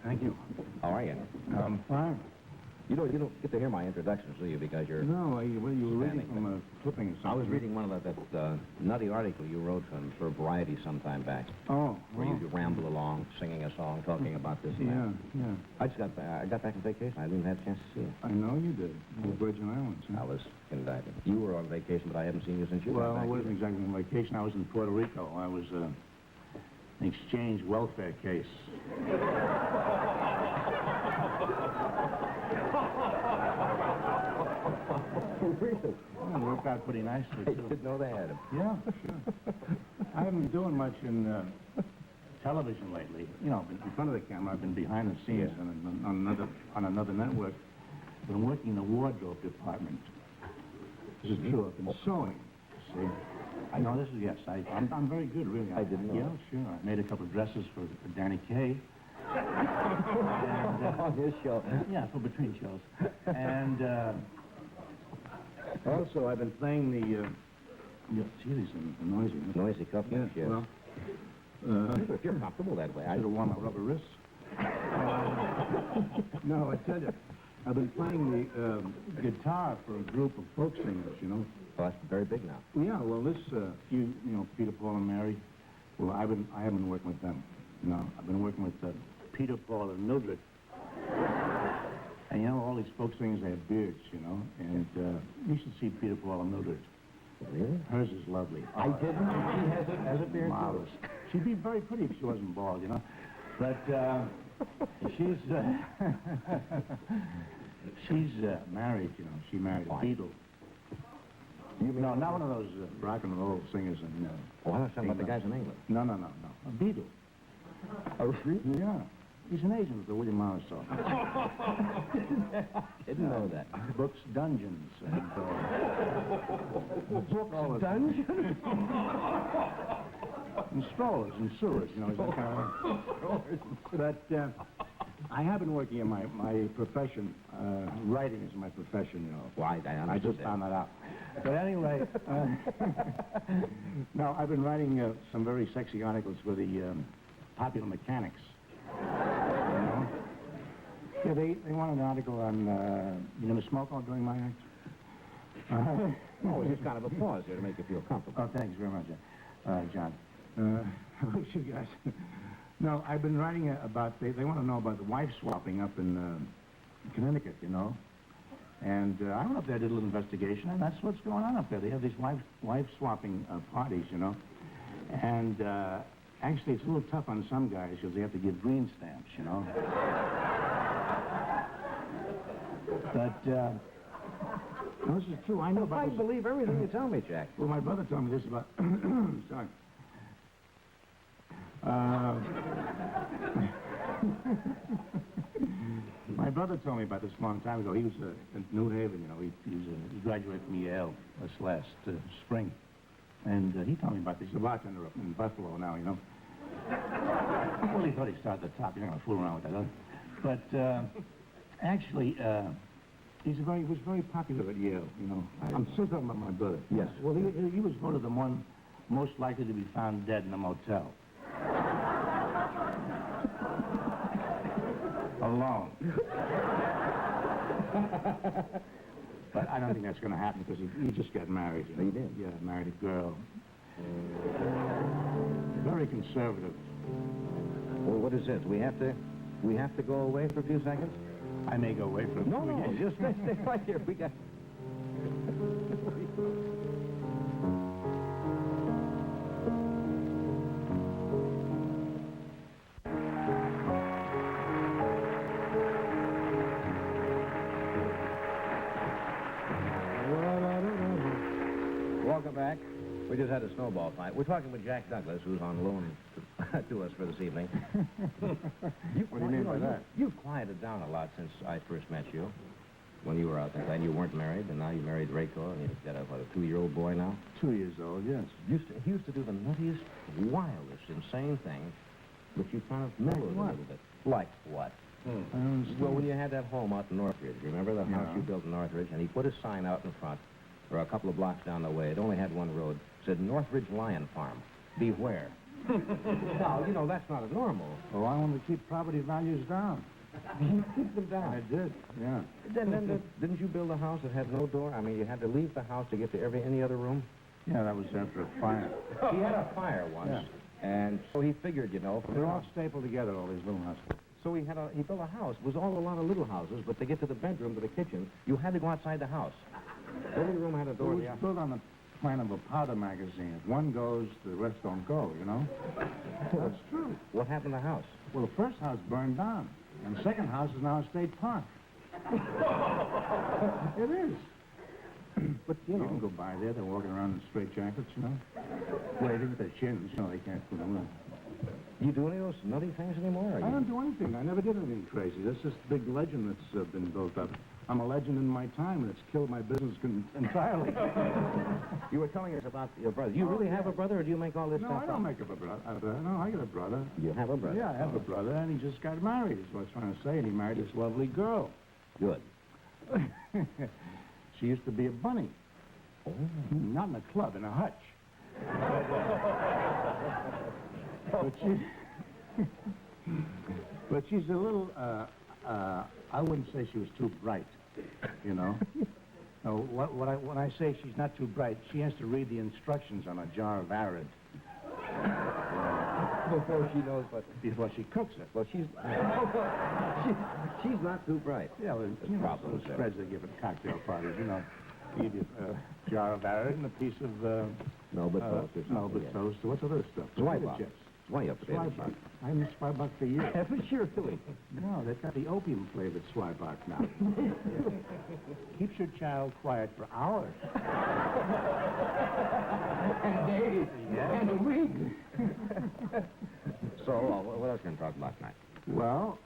Thank you.
How are you?
I'm fine.
You don't get to hear my introductions, do you? Because you're...
No, you were reading from a clipping or something.
I was reading one of that nutty article you wrote for Variety some time back.
Oh.
Where you ramble along, singing a song, talking about this and that.
Yeah.
I got back from vacation. I didn't have a chance to see you.
I know you did. The Virgin Islands. Huh?
I was in diving. You were on vacation, but I haven't seen you since you got back.
Well, I wasn't exactly on vacation. I was in Puerto Rico. I was an exchange welfare case.
Really?
Yeah, it worked out pretty nicely,
I
too.
didn't know they had him.
Yeah, sure. I haven't been doing much in television lately. You know, in front of the camera. I've been behind the scenes on another network. Been working in the wardrobe department. This is true. I've been sewing. See? I know this is, yes. I'm very good, really.
I didn't know.
Yeah, sure. I made a couple of dresses for Danny Kaye.
On his show.
Yeah, for between shows. And also, I've been playing the... see, these are noisy.
Noisy cufflinks, yes.
Well,
if you're comfortable that way,
I should have worn my rubber wrists. No, I tell you, I've been playing the guitar for a group of folk singers, you know.
Well, that's very big now.
Yeah, well, this, you know, Peter, Paul, and Mary. Well, I haven't been working with them. No, I've been working with Peter, Paul, and Mildred. And, you know, all these folk singers, they have beards, you know. And you should see Peter, Paul, and Mildred.
Really?
Hers is lovely.
I didn't. She has a beard,
marvelous. She'd be very pretty if she wasn't bald, you know. But she's married, you know. She married a Beatle.
You mean
no, not one of those rock and roll singers in...
Oh, I was talking about the guys in England.
No. A Beatle.
Oh, really?
Yeah. He's an agent of the William Morris office.
Didn't know that.
Books, Dungeons, and...
Books, Dungeons?
And strollers and sewers, you know, that kind of... But I have been working in my profession. Writing is my profession, you know.
Why?
I just found that out. But anyway, no, I've been writing some very sexy articles for the Popular Mechanics. You know? Yeah, they want an article on, you going to smoke all during my act?
Oh, it's just kind of a pause here to make you feel comfortable.
Oh, thanks very much, John. Look, you guys. No, I've been writing about, they want to know about the wife swapping up in Connecticut, you know. And I went up there, did a little investigation, and that's what's going on up there. They have these wife swapping parties, you know. And actually, it's a little tough on some guys because they have to give green stamps, you know. But, no, this is true. I know about
I believe everything you tell me, Jack.
Well, my brother told me this about... Sorry. My brother told me about this a long time ago. He was in New Haven, you know. He graduated from Yale this last spring. And he told me about this. He's a bartender up in Buffalo now, you know. Well, he thought he started at the top. You're not going to fool around with that, huh? But actually, he was very popular at Yale, you know. I'm still talking about my brother.
Yes.
Well, he was voted the one most likely to be found dead in a motel. Alone. But I don't think that's going to happen because he just got married. You know?
He did?
Yeah, married a girl. Very conservative.
Well, what is this? We have to go away for a few seconds?
I may go away for a few
No, just stay right here. We got... Welcome back. We just had a snowball fight. We're talking with Jack Douglas, who's on loan to us for this evening.
What do you mean by that?
You've quieted down a lot since I first met you. When you were out there, and you weren't married, and now you married Reiko, and you've got a 2-year-old boy now?
2 years old, yes.
He used to do the nuttiest, wildest, insane things, but you kind of mellowed a little bit. Like what? Well, when you had that home out in Northridge, remember the house you built in Northridge? And he put a sign out in front, or a couple of blocks down the way. It only had one road. It said Northridge Lion Farm. Beware. Now, you know, that's not normal.
Oh, I want to keep property values down.
You keep them down.
I did, yeah.
Then didn't you build a house that had no door? I mean, you had to leave the house to get to any other room?
Yeah, that was after a fire.
He had a fire once, and so he figured, you know...
They're all stapled together, all these little houses.
So he built a house. It was all a lot of little houses, but to get to the bedroom, to the kitchen, you had to go outside the house. Every room had a door.
It was built on the plan of a powder magazine. If one goes, the rest don't go, you know? That's true.
What happened to the house?
Well, the first house burned down, and the second house is now a state park. It is. But, you can go by there. They're walking around in straitjackets, you know? Waving with their chins. You know, they can't put them in.
Do you do any of those nutty things anymore?
I don't do anything. I never did anything crazy. That's just a big legend that's been built up. I'm a legend in my time, and it's killed my business entirely.
You were telling us about your brother. Do you really have a brother, or do you make all this stuff up?
No, I don't make up a brother. No, I got a brother.
You have a brother?
Yeah, I have a brother, and he just got married, is what I was trying to say, and he married this lovely girl.
Good.
She used to be a bunny.
Oh.
Not in a club, in a hutch. But she's a little, I wouldn't say she was too bright, you know. No, when I say she's not too bright, she has to read the instructions on a jar of arid.
Before she knows what...
Before she cooks it.
Well, she's not too bright.
Yeah, well, you know, those spreads they give at cocktail parties, you know. You give you a jar of arid and a piece of...
Melba toast or something.
Melba toast. What's other stuff?
Zwieback.
Chips.
Zwieback.
I miss Zwieback for years.
Ever sure really?
No, they've got the opium-flavored Zwieback now. Keeps your child quiet for hours.
And days.
Yeah. And a week.
So, what else can we talk about tonight?
Well,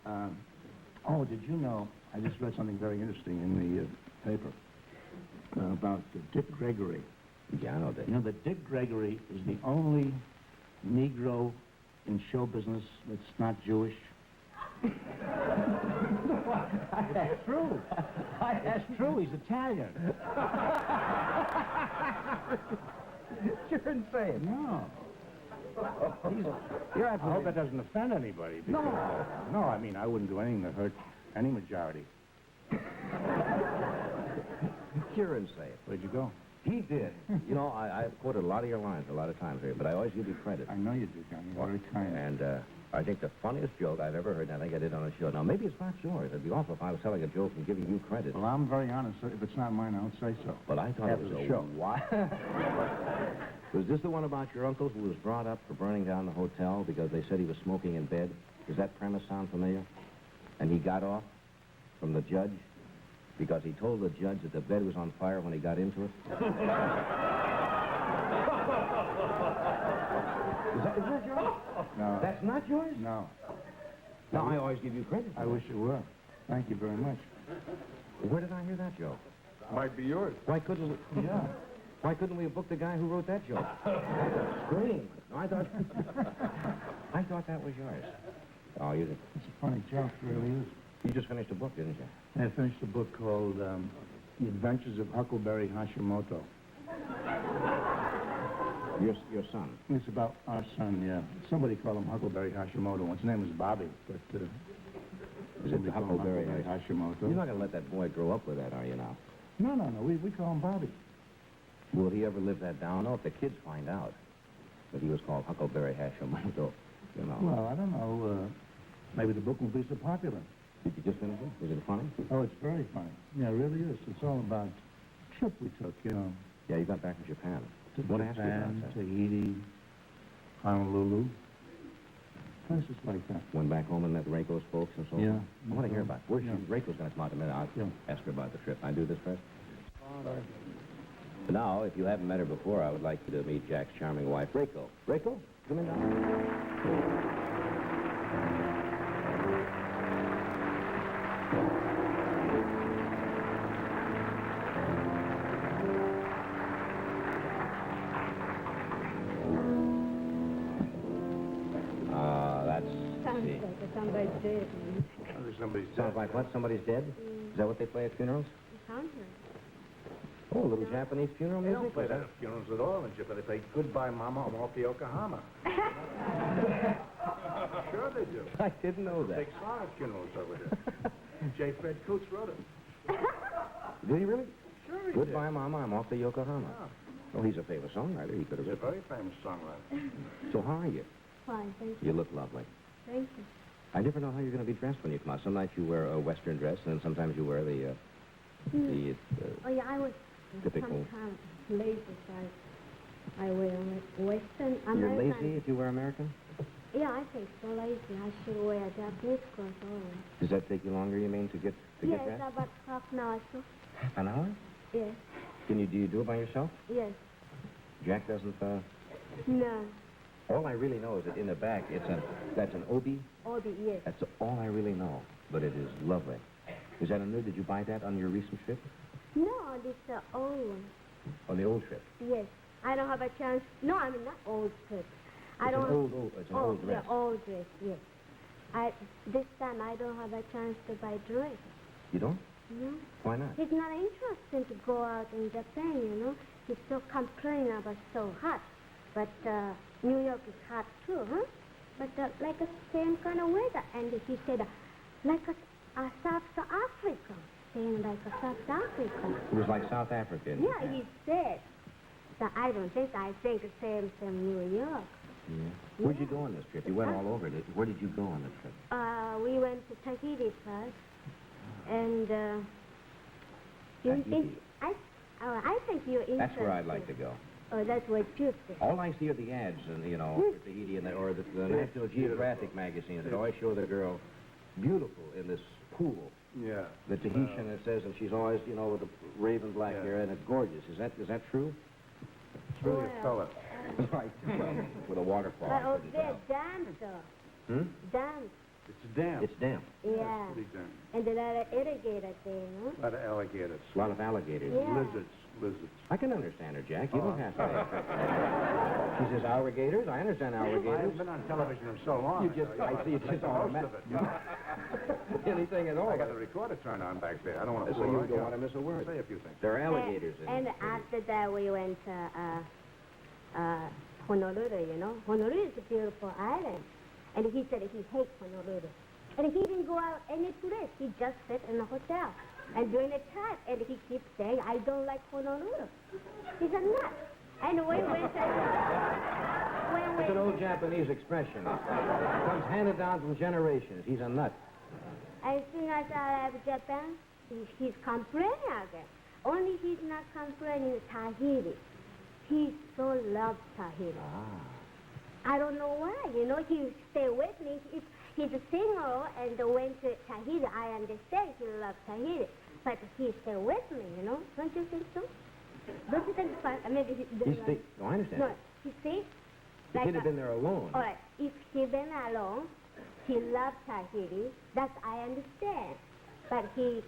did you know, I just read something very interesting in the paper about Dick Gregory.
Yeah, I know that.
You know that Dick Gregory is the only Negro in show business that's not Jewish? That's true. That's true. He's Italian.
You're insane.
No.
You're
I hope that doesn't offend anybody.
No.
No, I mean, I wouldn't do anything to hurt any majority.
You're insane.
Where'd you go?
He did. You know, I've quoted a lot of your lines a lot of times here, but I always give you credit.
I know you do, Johnny. You're very kind.
And I think the funniest joke I've ever heard, and I think I did on a show. Now, maybe it's not yours. It'd be awful if I was telling a joke and giving you credit.
Well, I'm very honest. If it's not mine, I don't say so.
But I thought
After
it was
the
a
show.
What? Was this the one about your uncle who was brought up for burning down the hotel because they said he was smoking in bed? Does that premise sound familiar? And he got off from the judge because he told the judge that the bed was on fire when he got into it? Is that yours?
No.
That's not yours?
No.
No, I always give you credit.
I wish it were. Thank you very much.
Where did I hear that joke?
Might be yours.
Why couldn't we?
Yeah.
Why couldn't we have booked the guy who wrote that joke? Scream. No, I thought that was yours. Oh, you did.
It's a funny joke, it really is.
You just finished a book, didn't you?
I finished a book called The Adventures of Huckleberry Hashimoto.
Your son?
It's about our son, yeah. Somebody called him Huckleberry Hashimoto. His name was Bobby, but...
Is it Huckleberry
Hashimoto?
You're not going to let that boy grow up with that, are you now?
No. We call him Bobby.
Will he ever live that down? No, if the kids find out that he was called Huckleberry Hashimoto, you know.
Well, I don't know. Maybe the book won't be so popular.
Did you just finish it? Was it funny?
Oh, it's very funny. Yeah, it really is. It's all about a trip we took, you know.
Yeah, you got back from Japan.
To
What asked you about
Japan,
that?
Tahiti, Honolulu. Places like that.
Went back home and met Reiko's folks and so
Yeah.
on? I want to hear about it. Where's
Yeah.
Reiko's going to come out in a minute. I'll
Yeah.
ask her about the trip. I do this first? Now, if you haven't met her before, I would like you to meet Jack's charming wife, Reiko. Reiko, come in now.
Somebody's dead.
Sounds like what? Somebody's dead? Is that what they play at funerals? Oh, a little Japanese funeral
They
music?
don't play that at funerals at all in Japan. They play Goodbye, Mama, I'm off to Yokohama. Sure they do.
I didn't know that.
Big song at funerals over there. J. Fred Coots wrote it.
Did he really?
Sure he
Goodbye,
did.
Mama, I'm off to Yokohama.
Yeah.
Oh, he's a famous songwriter. He could have
He's a
written.
very famous songwriter.
So how are you?
Fine, thank you.
You look lovely.
Thank you.
I never know how you're going to be dressed when you come out. Some nights you wear a Western dress, and then sometimes you wear the
Oh, yeah, I was
typical.
sometimes lazy, so I wear Western.
You're
American.
lazy if you wear American?
Yeah, I think so lazy. I should wear Japanese clothes always.
Does that take you longer, you mean, to get
Yes,
dressed?
about half an hour, so.
An hour?
Yes,
Do you do it by yourself?
yes.
Jack doesn't,
No,
all I really know is that in the back, that's an obi.
Obi, yes.
That's all I really know, but it is lovely. Is that a new? Did you buy that on your recent trip?
No, this old one.
On the old trip?
Yes. I don't have a chance. No, I mean, not old trip. I
It's
don't
an old dress.
Yeah, old dress, yes. This time I don't have a chance to buy dress.
You don't?
No.
Why not?
He's not interested to go out in Japan, you know. He's so complaining about so hot. But New York is hot too, huh? But like a same kind of weather. And he said, like a South Africa. Saying like a South Africa.
It was like South Africa. in
Yeah,
Japan.
he said. That I don't think, I think same New York.
Yeah. Where'd you go on this trip? You went all over. Where did you go on this trip?
We went to Tahiti first. And
Tahiti.
I think you're interested.
That's where I'd like to go.
Oh, that's where you think.
All I see are the ads, and for Tahiti, or the National Geographic magazines that always show the girl beautiful in this pool.
Yeah.
The Tahitian, it says, and she's always, with the raven black hair, and it's gorgeous. Is that true?
It's really a fella.
Right. With a waterfall.
But over there, damp, though.
Hmm?
Damp.
It's damp.
It's damp.
Yeah.
Pretty damp.
And there are alligators there, no?
A lot of alligators.
A lot of alligators.
Yeah.
Lizards.
I can understand her, Jack. You don't have to. She says alligators. I understand
I
alligators.
haven't been on television in so long.
I see you just
most
on
of it.
anything at all.
I got the recorder turned on back there. I don't want to
So
fool
you
around.
don't want to miss a word.
Say a few things.
There are alligators
And after that, we went to Honolulu, you know. Honolulu is a beautiful island. And he said he hates Honolulu. And he didn't go out any place. He just sit in the hotel. And during the time, and he keeps saying, I don't like Honolulu. He's a nut. And when
It's an old Japanese expression. It comes handed down from generations. He's a nut.
As soon as I left Japan, he's complaining again. Only he's not complaining Tahiti. He so loves Tahiti. I don't know why. You know, he stay with me. He's a single and went to Tahiti. I understand he loves Tahiti. But he stay with me, you know. Don't you think so? Don't you think fun? Maybe
No, I understand.
No, you see?
If he'd have been there alone.
All right, if he'd been alone, he loves Tahiti. That I understand. But he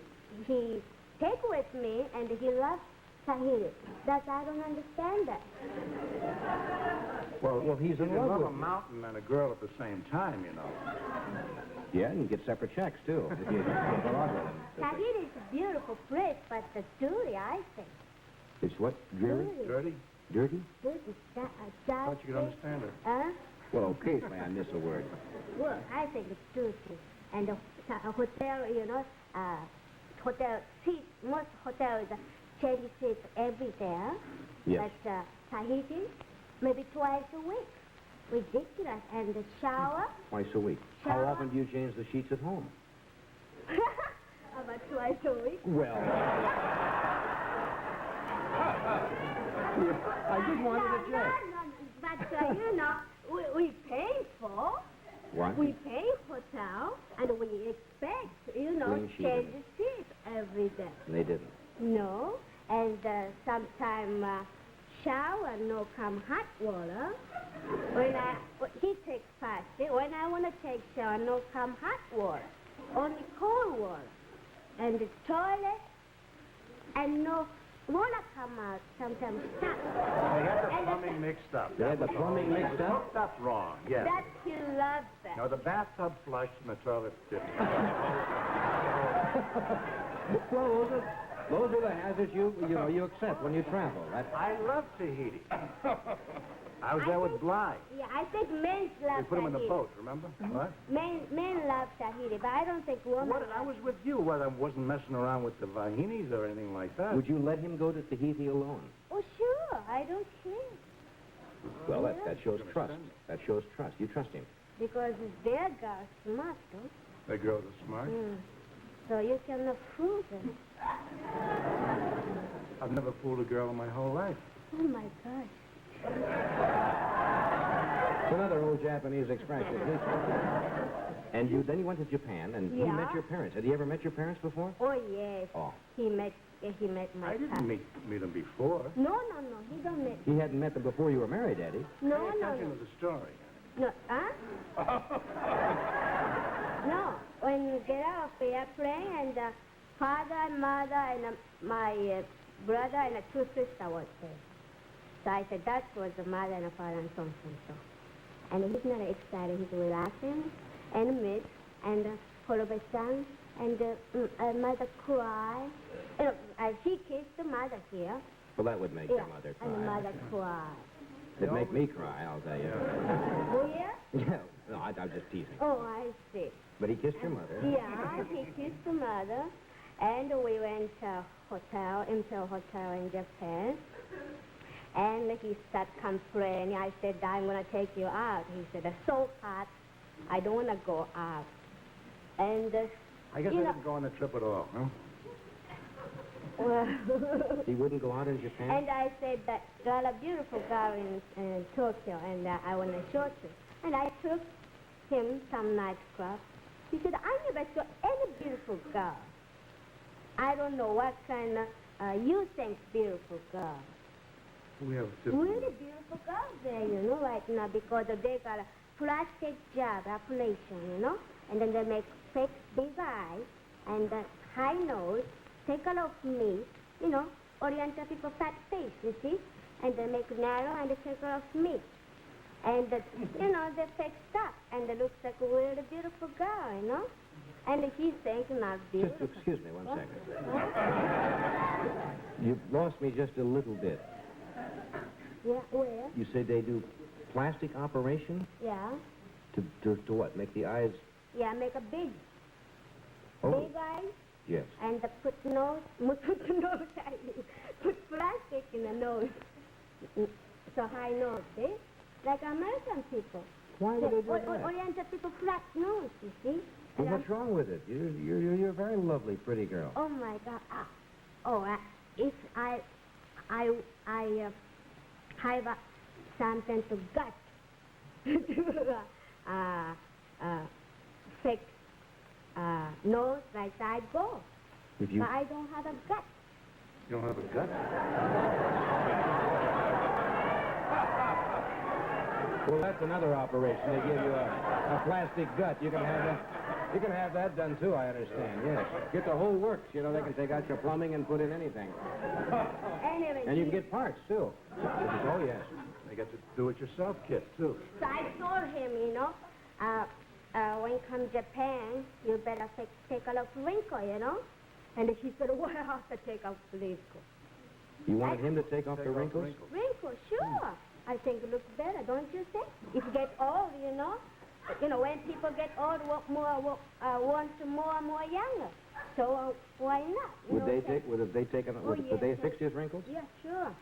take with me and he loves Tahiti. That I don't understand that.
Well,
he's in
you
love
can love
with
a
you.
mountain and a girl at the same time, you know.
Yeah, and you get separate checks, too. If you go out with him.
Tahiti is a beautiful place, but the dirty, I think.
It's what? Dreary?
Dirty?
Dirty?
Dirty.
Thought you could understand her.
Huh?
Well, occasionally I miss a word.
Well, I think it's dirty. And a hotel, you know, hotel seats, most hotels change seats every day.
Yes.
But Tahiti, maybe twice a week. Ridiculous. And the shower.
Twice a week.
Shower.
How often do you change the sheets at home?
About twice a week.
Well, I just wanted to check.
But, you know, we pay for.
What?
We pay hotel, and we expect, you know,
Clean sheet.
change the seat every day.
And they didn't.
No, and sometime shower, no come hot water. He takes fasting. When I want to take shower, no come hot water. Only cold water. And the toilet, and no water come out, sometimes stuck.
They had the plumbing mixed up.
They had the plumbing mixed up?
Hooked up wrong, yes.
That he loves that.
No, the bathtub flushed and the toilet didn't.
Well, those are the hazards you accept when you travel.
I love Tahiti. I was there with Bly.
Yeah, I think men love
We put him in the
Tahiti.
boat, remember? What?
Men love Tahiti, but I don't think women.
What? I was with you. Well, I wasn't messing around with the Vahinis or anything like that.
Would you let him go to Tahiti alone?
Oh, sure. I don't care.
Well, that shows trust. That shows trust. You trust him.
Because their girls smart, though.
The girls are smart.
So you cannot fool them.
I've never fooled a girl in my whole life.
Oh, my gosh.
It's another old Japanese expression. And then you went to Japan, and he
Yeah.
met your parents. Had he ever met your parents before?
Oh, yes.
Oh.
He met my
I didn't
cousin.
meet him before.
No, he don't meet.
He hadn't met them before you were married, had he?
No,
Pay attention to the story.
No, huh? No, when you get off the airplane and father and mother and my brother and two sisters was there. So I said, that was the mother and father and so and so. And he's not excited, he's relaxing and mid and all of a sudden and mother cry. He kissed the mother here.
Well, that would make your mother cry.
And the mother cried.
It'd make me cry, I'll tell you.
Oh, yeah?
Yeah. No, I'm just teasing.
Oh, I see.
But he kissed your mother.
Yeah, he kissed the mother, and we went into a hotel in Japan. And he started complaining. I said, I'm going to take you out. He said, it's so hot, I don't want to go out. And,
I guess I didn't go on the trip at all, huh?
well,
He wouldn't go out in Japan?
and I said, that got a beautiful girl in Tokyo, and I want to show you. And I took him some nightclub. He said, I never saw any beautiful girl. I don't know what kind of, you think beautiful girl.
We have
Really beautiful girls there, you know, right now, because they got a plastic job operation, you know, and then they make fake big eyes and high nose, take a lot of meat, you know, Oriental people fat face, you see, and they make narrow and they take a lot of meat. And, you know, they fake stuff, and it looks like a really beautiful girl, you know, and he's thinking not beautiful.
Just excuse me one second. You've lost me just a little bit.
Yeah, where?
You said they do plastic operation?
Yeah.
To what? Make the eyes...
Yeah, make a big.
Oh.
Big eyes
Yes.
And put nose, put plastic in the nose. So high nose, see? Like American people.
Why would they do that?
Oriental people flat nose, you see?
Well, what's wrong with it? You're a very lovely, pretty girl.
Oh my God! If I have something to gut to fix nose like I go.
If you...
But I don't have a gut.
You don't have a gut? Well, that's another operation. They give you a plastic gut. You can have that done too, I understand, yes. Get the whole works, you know, they can take out your plumbing and put in anything.
Anyway,
and you can get parts too. Oh, yes. They get to do-it-yourself kit too.
So I told him, you know, when you come to Japan, you better take a look wrinkle, you know? And he said, well, I have to take off the wrinkle.
You wanted him to take off the wrinkles?
Wrinkles, sure. I think it looks better, don't you think? If you get old, you know, when people get old, want more and more younger. So why not?
Would they fix his wrinkles?
Yeah, sure.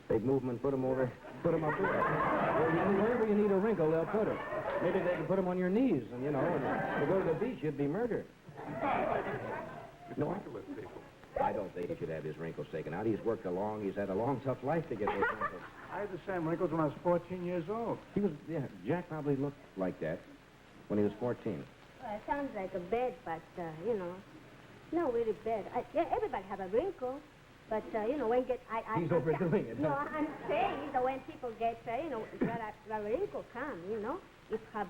They'd move them and put them up there. Wherever you need a wrinkle, they'll put it. Maybe they can put them on your knees, and you know, to go to the beach, you'd be murdered. No, I don't think he should have his wrinkles taken out. He's worked he's had a long, tough life to get those wrinkles.
I had the same wrinkles when I was 14 years old.
Jack probably looked like that when he was 14.
Well, it sounds like a bed, but, not really bad. Everybody have a wrinkle, but, when get...
He's overdoing it.
No, I'm saying that when people get, the wrinkle come, if have,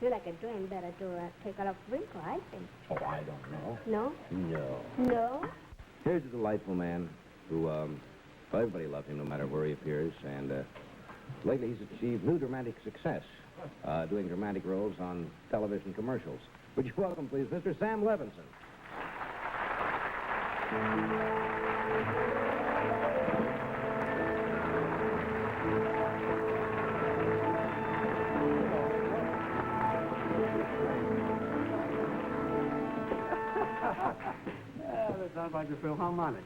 feel like a dream, better to take a lot of wrinkle, I think.
Oh, I don't know.
No?
No.
No?
Here's a delightful man who, everybody loves him no matter where he appears, and lately he's achieved new dramatic success, doing dramatic roles on television commercials. Would you welcome, please, Mr. Sam Levinson?
That sounds like the Philharmonic.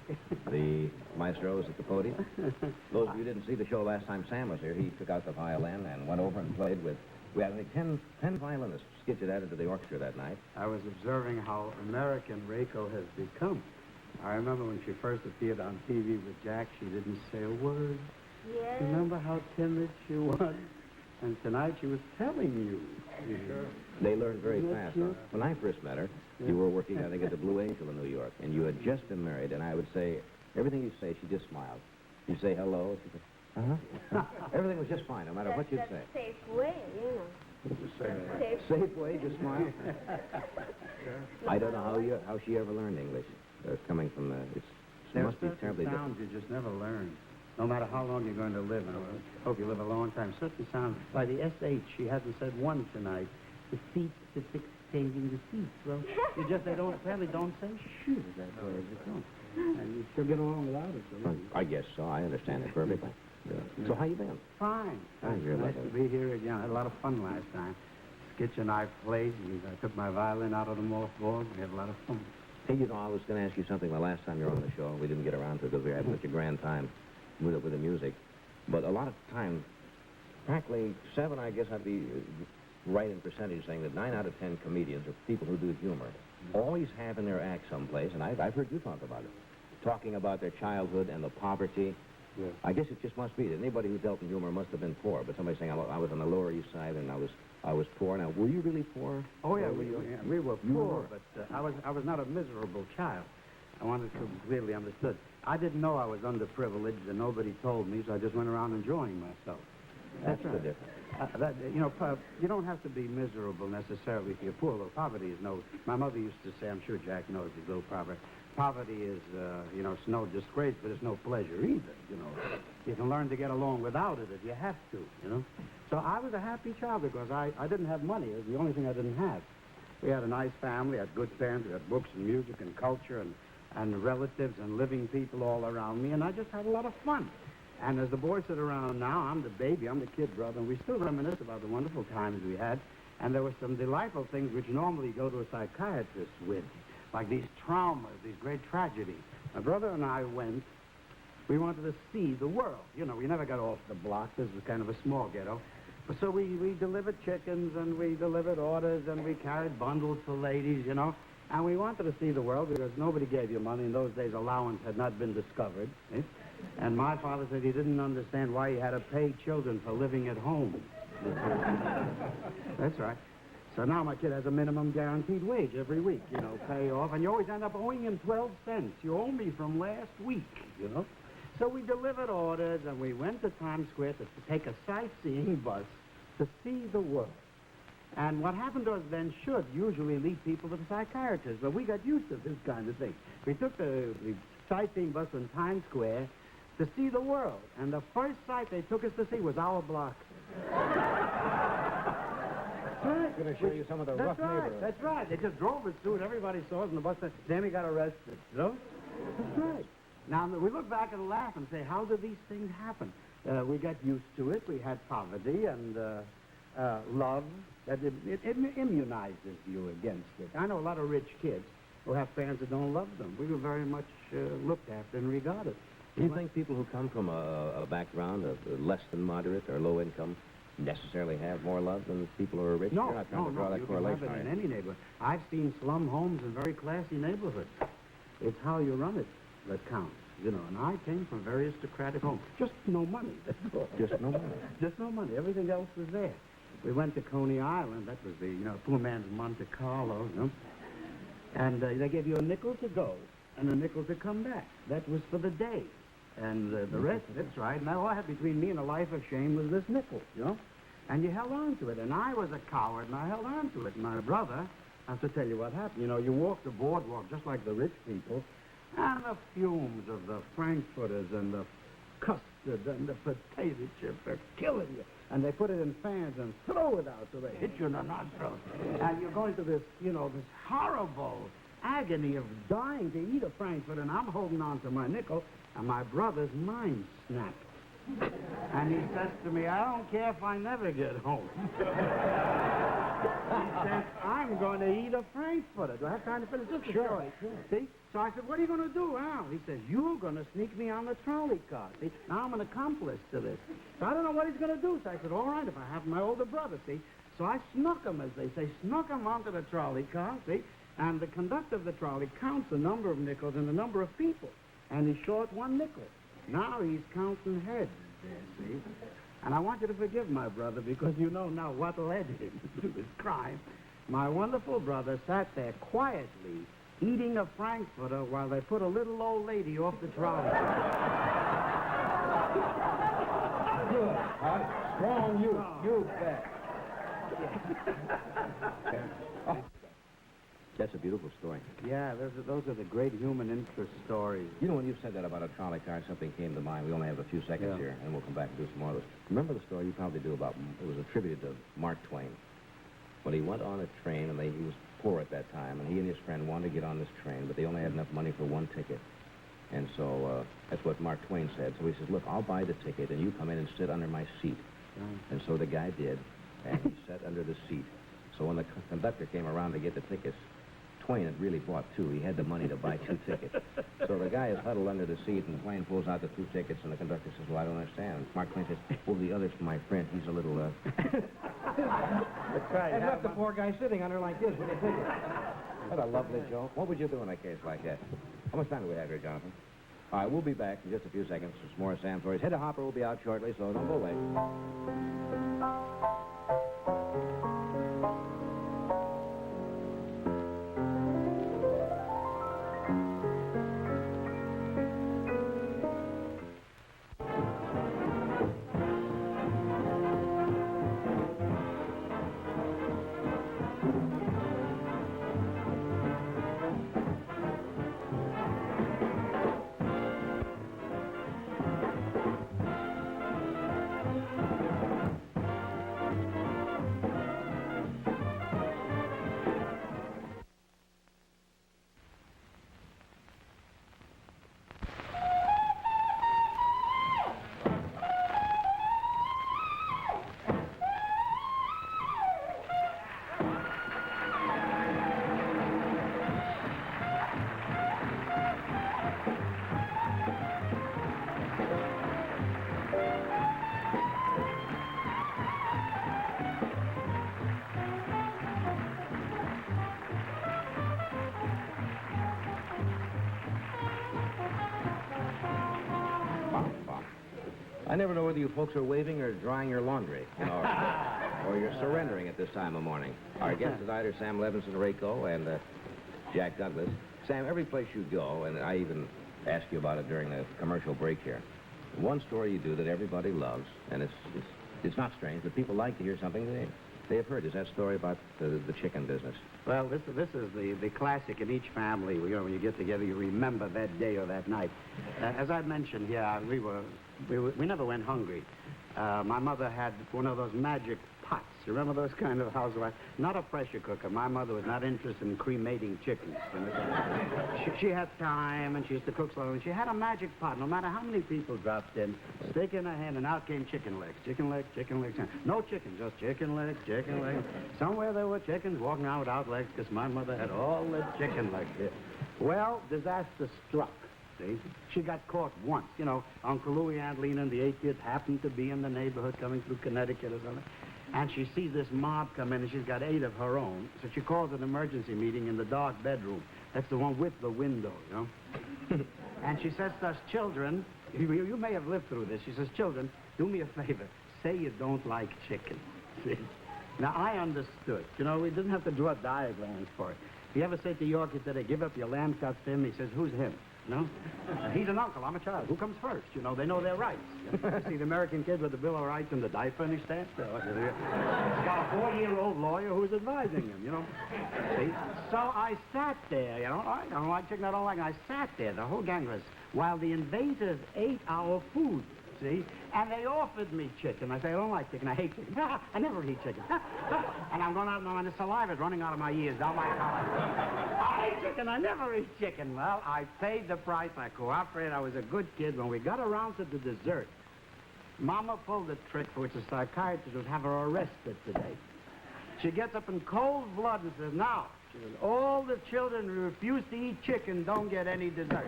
The maestro is at the podium. Those of you who didn't see the show last time Sam was here, he took out the violin and went over and played with... We had, I think, 10 violinists skitched added to the orchestra that night.
I was observing how American Reiko has become. I remember when she first appeared on TV with Jack, she didn't say a word.
Yes.
Remember how timid she was? And tonight she was telling you.
Sure. They learned very fast. When I first met her, you were working, I think, at the Blue Angel in New York, and you had just been married, and I would say, everything you say, she just smiled. You'd say hello, she'd say, uh-huh. Everything was just fine, no matter what you'd say.
Safe way,
Safe way, just smile. I don't know how she ever learned English. Coming from it must be terribly different.
Sounds you just never learn. No matter how long you're going to live, and I hope you live a long time. Certain sounds, by the SH, she hasn't said one tonight. The seat, the changing the seats. Well, they apparently don't say shoes that way as it don't. And you still get along without it. So
I guess so. I understand it perfectly. So how you been?
Fine.
You're
nice to be here again. I had a lot of fun last time. Sketch and I played, and I took my violin out of the mothballs. We had a lot of fun.
Hey, I was going to ask you something the last time you were on the show. We didn't get around to it because we had such a grand time with the music. But a lot of times, practically 7, I guess I'd be right in percentage saying that 9 out of 10 comedians or people who do humor always have in their act someplace, and I've heard you talk about it, talking about their childhood and the poverty.
Yeah.
I guess it just must be that anybody who dealt in humor must have been poor. But somebody saying I was on the Lower East Side and I was poor. Now, were you really poor?
Oh yeah, we were poor, but I was not a miserable child. I wanted to clearly understood. I didn't know I was underprivileged, and nobody told me, so I just went around enjoying myself.
That's
right.
The difference.
You don't have to be miserable necessarily if you're poor. Though poverty is no. My mother used to say, I'm sure Jack knows his little proverb. Poverty is, it's no disgrace, but it's no pleasure either. You can learn to get along without it if you have to. So I was a happy child because I didn't have money. It was the only thing I didn't have. We had a nice family, had good parents, we had books and music and culture and relatives and living people all around me, and I just had a lot of fun. And as the boys sit around now, I'm the baby, I'm the kid brother, and we still reminisce about the wonderful times we had. And there were some delightful things which normally go to a psychiatrist with. like these traumas, these great tragedies. My brother and I went. We wanted to see the world. You know, we never got off the block. This was kind of a small ghetto. So we delivered chickens, and we delivered orders, and we carried bundles for ladies, you know. And we wanted to see the world because nobody gave you money. In those days, allowance had not been discovered. Eh? And my father said he didn't understand why he had to pay children for living at home. That's right. So now my kid has a minimum guaranteed wage every week, you know, pay off. And you always end up owing him 12 cents. You owe me from last week, you know. So we delivered orders, and we went to Times Square to take a sightseeing bus to see the world. And what happened to us then should usually lead people to the psychiatrist, but we got used to this kind of thing. We took the sightseeing bus in Times Square to see the world, and the first sight they took us to see was our block.
I'm going to show you some of the rough neighborhoods.
That's right. They just drove us through it. Everybody saw us in the bus. Then we got arrested, you know? That's right. Now, we look back and laugh and say, how do these things happen? We got used to it. We had poverty and love. That it immunizes you against it. I know a lot of rich kids who have parents that don't love them. We were very much looked after and regarded.
Do you think people who come from a background of less than moderate or low income necessarily have more love than people who are rich?
No,
You're not trying to draw that
you
correlation,
can have it
are
in
you?
any neighborhood. I've seen slum homes in very classy neighborhoods. It's how you run it that counts, you know. And I came from very aristocratic homes. Just no money, that's all.
Just no money.
Just no money. Everything else was there. We went to Coney Island. That was the, you know, poor man's Monte Carlo, you know. And they gave you a nickel to go and a nickel to come back. That was for the day. And the rest, that's right. And all I had between me and a life of shame was this nickel, you know. And you held on to it. And I was a coward, and I held on to it. My brother, I have to tell you what happened. You know, you walk the boardwalk just like the rich people, and the fumes of the frankfurters and the custard and the potato chips are killing you. And they put it in fans and throw it out so they hit you in the nostrils. And you're going to this, you know, this horrible agony of dying to eat a frankfurter, and I'm holding on to my nickel, and my brother's mind snapped. And he says to me, I don't care if I never get home. He says, I'm going to eat a frankfurter. Do I have time to finish this? Sure. See? So I said, what are you going to do, Al? He says, you're going to sneak me on the trolley car. See? Now I'm an accomplice to this. So I don't know what he's going to do. So I said, all right, if I have my older brother, see? So I snuck him, as they say, snuck him onto the trolley car, see? And the conductor of the trolley counts the number of nickels and the number of people. And he's short one nickel. Now he's counting heads there, see? And I want you to forgive my brother because you know now what led him to his crime. My wonderful brother sat there quietly eating a frankfurter while they put a little old lady off the trolley.
Good, huh? Strong youth.
Oh.
You bet. Oh. That's a beautiful story.
Yeah, those are the great human interest stories.
You know, when you said that about a trolley car, something came to mind. We only have a few seconds here, and we'll come back and do some more of this. Remember the story you probably do about, it was attributed to Mark Twain. When he went on a train, and he was poor at that time, and he and his friend wanted to get on this train, but they only had enough money for one ticket. And so that's what Mark Twain said. So he says, look, I'll buy the ticket, and you come in and sit under my seat. And so the guy did, and he sat under the seat. So when the conductor came around to get the tickets, Twain had really bought two. He had the money to buy two tickets. So the guy is huddled under the seat, and Twain pulls out the two tickets, and the conductor says, well, I don't understand. Mark Twain says, well, the other's for my friend. He's a little,
That's right.
And left the poor guy sitting under like this with a ticket. What a lovely joke. What would you do in a case like that? How much time do we have here, Jonathan? All right, we'll be back in just a few seconds. Some more Sam stories. Hedda Hopper will be out shortly, so don't go away. I never know whether you folks are waving or drying your laundry, you know, or you're surrendering at this time of morning. Our guests tonight are Sam Levinson Rako and Jack Douglas. Sam, every place you go, and I even asked you about it during the commercial break here, one story you do that everybody loves, and it's not strange, but people like to hear something they have heard, is that story about the chicken business.
Well, this is the classic in each family. You know, when you get together, you remember that day or that night. As I mentioned here, we never went hungry. My mother had one of those magic pots. You remember those kind of housewives? Not a pressure cooker. My mother was not interested in cremating chickens. She had time, and she used to cook slowly. She had a magic pot. No matter how many people dropped in, stick in her hand, and out came chicken legs. Chicken legs, chicken legs. No chicken, just chicken legs, chicken legs. Somewhere there were chickens walking around without legs because my mother had all the chicken legs here. Well, disaster struck. See? She got caught once. You know, Uncle Louie, Aunt Lena, and the 8 kids happened to be in the neighborhood coming through Connecticut or something. And she sees this mob come in, and she's got 8 of her own. So she calls an emergency meeting in the dark bedroom. That's the one with the window, you know? And she says to us, children, you may have lived through this. She says, children, do me a favor. Say you don't like chicken. See? Now, I understood. You know, we didn't have to draw diagrams for it. If you ever say to York, he said, give up your lamb chops to him, he says, who's him? No? He's an uncle. I'm a child. Who comes first? You know, they know their rights. You see, the American kid with the Bill of Rights and the diaper, and he stands there. He's got a 4-year-old lawyer who's advising him, you know. See? So I sat there, you know. I don't like chicken, I don't like it. I sat there, the whole gang was, while the invaders ate our food, see? And they offered me chicken. I say, I don't like chicken. I hate chicken. I never eat chicken. And I'm going out now, and the saliva's running out of my ears, down my collar. I hate chicken. I never eat chicken. Well, I paid the price. I cooperated. I was a good kid. When we got around to the dessert, Mama pulled a trick for which the psychiatrist would have her arrested today. She gets up in cold blood and says, now, she says, all the children who refuse to eat chicken don't get any dessert.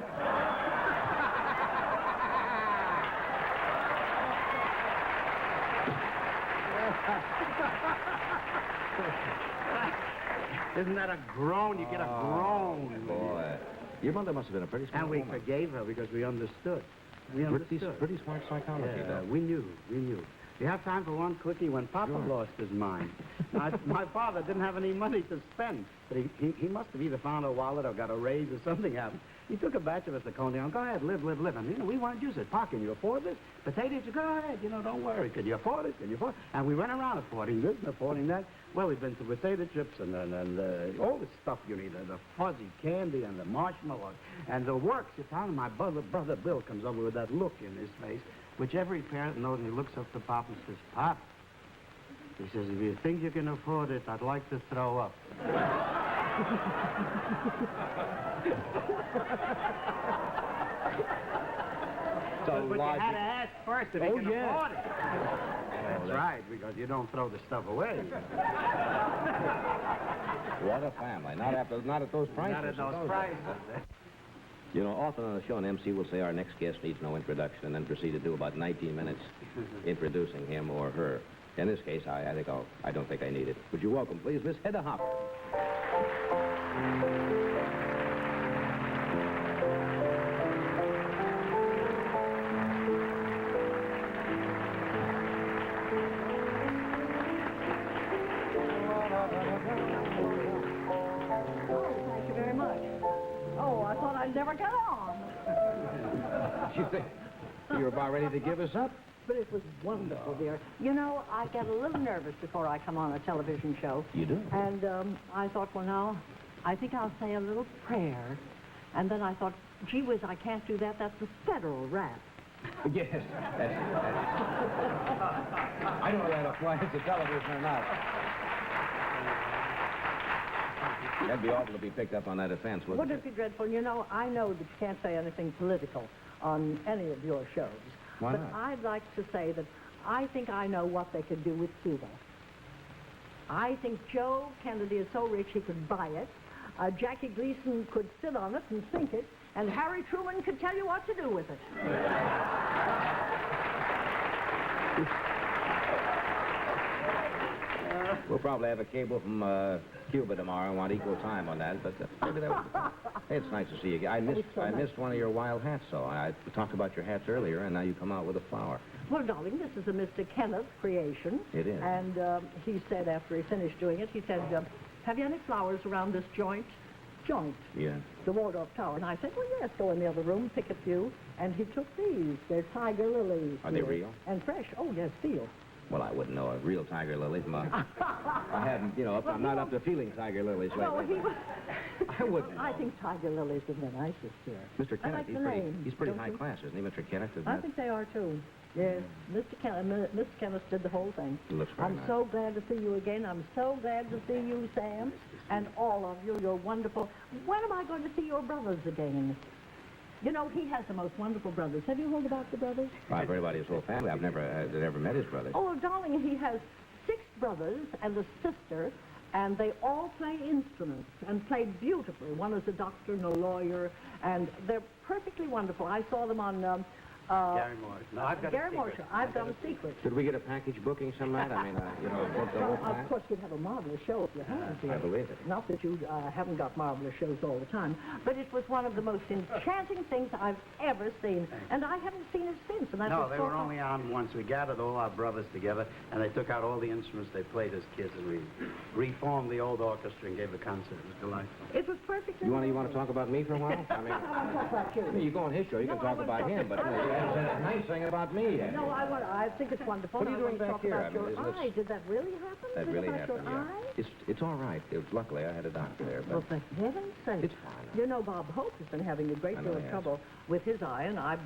Isn't that a groan? You get a groan.
Boy. Your mother must have been a pretty smart woman.
And we forgave her because we understood. We understood.
Pretty smart psychology, though.
We knew. You have time for one quickie? When Papa lost his mind. My father didn't have any money to spend, but he must have either found a wallet or got a raise or something happened. He took a batch of us to Coney. Go ahead, live. And, you know, we wanted to use it. Pa, can you afford this? Potatoes? Go ahead. You know, don't worry. Can you afford it? And we went around affording this and affording that. Well, we've been to potato chips and all the stuff you need, the fuzzy candy and the marshmallows and the works. You found my brother Bill comes over with that look in his face, which every parent knows, and he looks up to Pop and says, Pop, he says, if you think you can afford it, I'd like to throw up. But you had to ask first if you can afford it. That's right, because you don't throw the stuff away.
What a family. Not at those prices.
Not at those prices.
You know, often on the show, an MC will say our next guest needs no introduction and then proceed to do about 19 minutes introducing him or her. In this case, I don't think I need it. Would you welcome, please, Miss Hedda Hopper.
Thank you very much. Oh, I thought I'd never get on.
You think you're about ready to give us up?
But it was wonderful, dear. You know, I get a little nervous before I come on a television show.
You do?
And I thought, well, now, I think I'll say a little prayer. And then I thought, gee whiz, I can't do that. That's a federal rap.
Yes. I don't know whether that applies to television or not. That'd be awful to be picked up on that offense, wouldn't
Wouldn't it be dreadful? You know, I know that you can't say anything political on any of your shows.
Why
but
not?
I'd like to say that I think I know what they could do with Cuba. I think Joe Kennedy is so rich he could buy it. Jackie Gleason could sit on it and sink it. And Harry Truman could tell you what to do with it.
We'll probably have a cable from Cuba tomorrow and want equal time on that, but maybe that would be fun. Hey, it's nice to see you again. I missed one of your wild hats, so I talked about your hats earlier, and now you come out with a flower.
Well, darling, this is a Mr. Kenneth creation.
It is.
And he said after he finished doing it, he said, have you any flowers around this joint?
Yeah.
The Waldorf Tower. And I said, well, yes, go in the other room, pick a few. And he took these. They're tiger lilies.
Are they real?
And fresh. Oh, yes, feel.
Well, I wouldn't know a real tiger lily from a... I haven't, you know, I'm not up to feeling tiger lilies lately. I wouldn't know.
I think tiger lilies are the nicest here.
Mr. Kenneth,
like
he's pretty high class, isn't he, Mr. Kenneth?
I think they are, too. Yes, Mr. Kenneth did the whole thing.
He looks very
I'm
nice.
so glad to see you again. I'm so glad to see you, Sam, and all of you. You're wonderful. When am I going to see your brothers again? You know, he has the most wonderful brothers. Have you heard about the brothers?
I've heard about his whole family. I've never met his brother.
Oh, darling, he has 6 brothers and a sister, and they all play instruments and play beautifully. One is a doctor and a lawyer, and they're perfectly wonderful. I saw them on...
Gary Moore. No, I've got
Gary
a
Moore.
secret.
I've got a secret.
Could we get a package booking some night? I mean, you know, the whole
Of
plan?
course, you'd have a marvelous show if you had to.
I believe it.
Not that you haven't got marvelous shows all the time, but it was one of the most enchanting things I've ever seen, and I haven't seen it since. And
No, they were only on once. We gathered all our brothers together, and they took out all the instruments they played as kids, and we reformed the old orchestra and gave the concert. It was delightful.
It was perfectly.
You want to talk about me for a while? I mean,
I want to talk about you.
you go on his show. You can talk about him, but you haven't said a nice thing about me yet.
No, I think it's wonderful.
What are you doing back here?
I mean, your eye. Did that really happen?
That really happened,
your
yeah.
eye?
It's all right. Luckily, I had a doctor there, but...
Well, for heaven's sake.
It's fine.
You know, Bob Hope has been having a great deal of trouble with his eye, and I